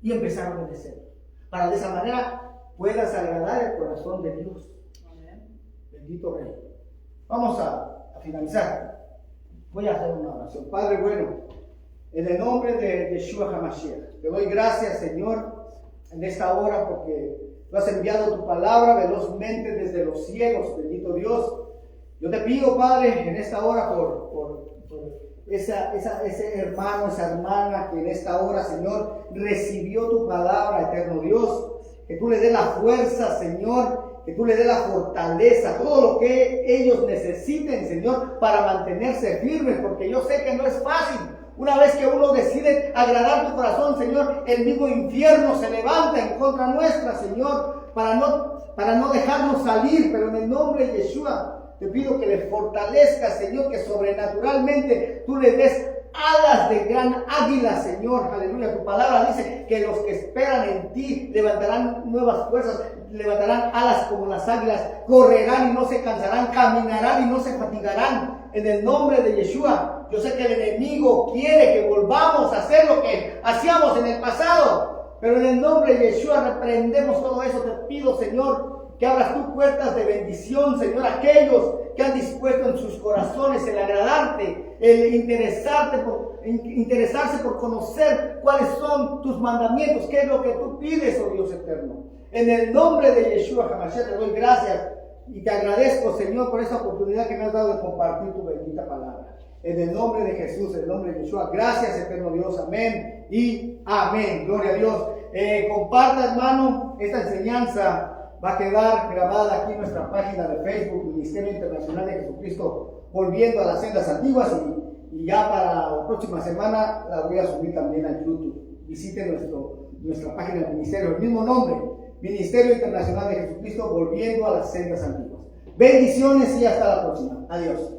y empezar a obedecer. Para de esa manera puedas agradar el corazón de Dios. Amén. Bendito Rey. Vamos a finalizar. Voy a hacer una oración. Padre bueno, en el nombre de Yeshua HaMashiach, te doy gracias, Señor, en esta hora porque tú has enviado tu palabra velozmente desde los cielos, bendito Dios. Yo te pido, Padre, en esta hora por ese hermano, esa hermana que en esta hora, Señor, recibió tu palabra, eterno Dios, que tú le des la fuerza, Señor, que tú le des la fortaleza, todo lo que ellos necesiten, Señor, para mantenerse firmes, porque yo sé que no es fácil. Una vez que uno decide agradar tu corazón, Señor, el mismo infierno se levanta en contra nuestra, Señor, para no dejarnos salir, pero en el nombre de Yeshua te pido que le fortalezcas, Señor, que sobrenaturalmente tú le des alas de gran águila, Señor, aleluya. Tu palabra dice que los que esperan en ti levantarán nuevas fuerzas, levantarán alas como las águilas, correrán y no se cansarán, caminarán y no se fatigarán. En el nombre de Yeshua, yo sé que el enemigo quiere que volvamos a hacer lo que hacíamos en el pasado, pero en el nombre de Yeshua reprendemos todo eso. Te pido, Señor, que abras tus puertas de bendición, Señor, a aquellos que han dispuesto en sus corazones el agradarte, el interesarse por conocer cuáles son tus mandamientos, qué es lo que tú pides, oh Dios eterno. En el nombre de Yeshua HaMashiach te doy gracias y te agradezco, Señor, por esta oportunidad que me has dado de compartir tu bendita palabra. En el nombre de Jesús, en el nombre de Yeshua, gracias, eterno Dios, amén y amén. Gloria a Dios. Comparta, hermano, esta enseñanza. Va a quedar grabada aquí en nuestra página de Facebook, Ministerio Internacional de Jesucristo, volviendo a las sendas antiguas, y ya para la próxima semana la voy a subir también a YouTube. Visite nuestra página del ministerio, el mismo nombre, Ministerio Internacional de Jesucristo, volviendo a las sendas antiguas. Bendiciones y hasta la próxima. Adiós.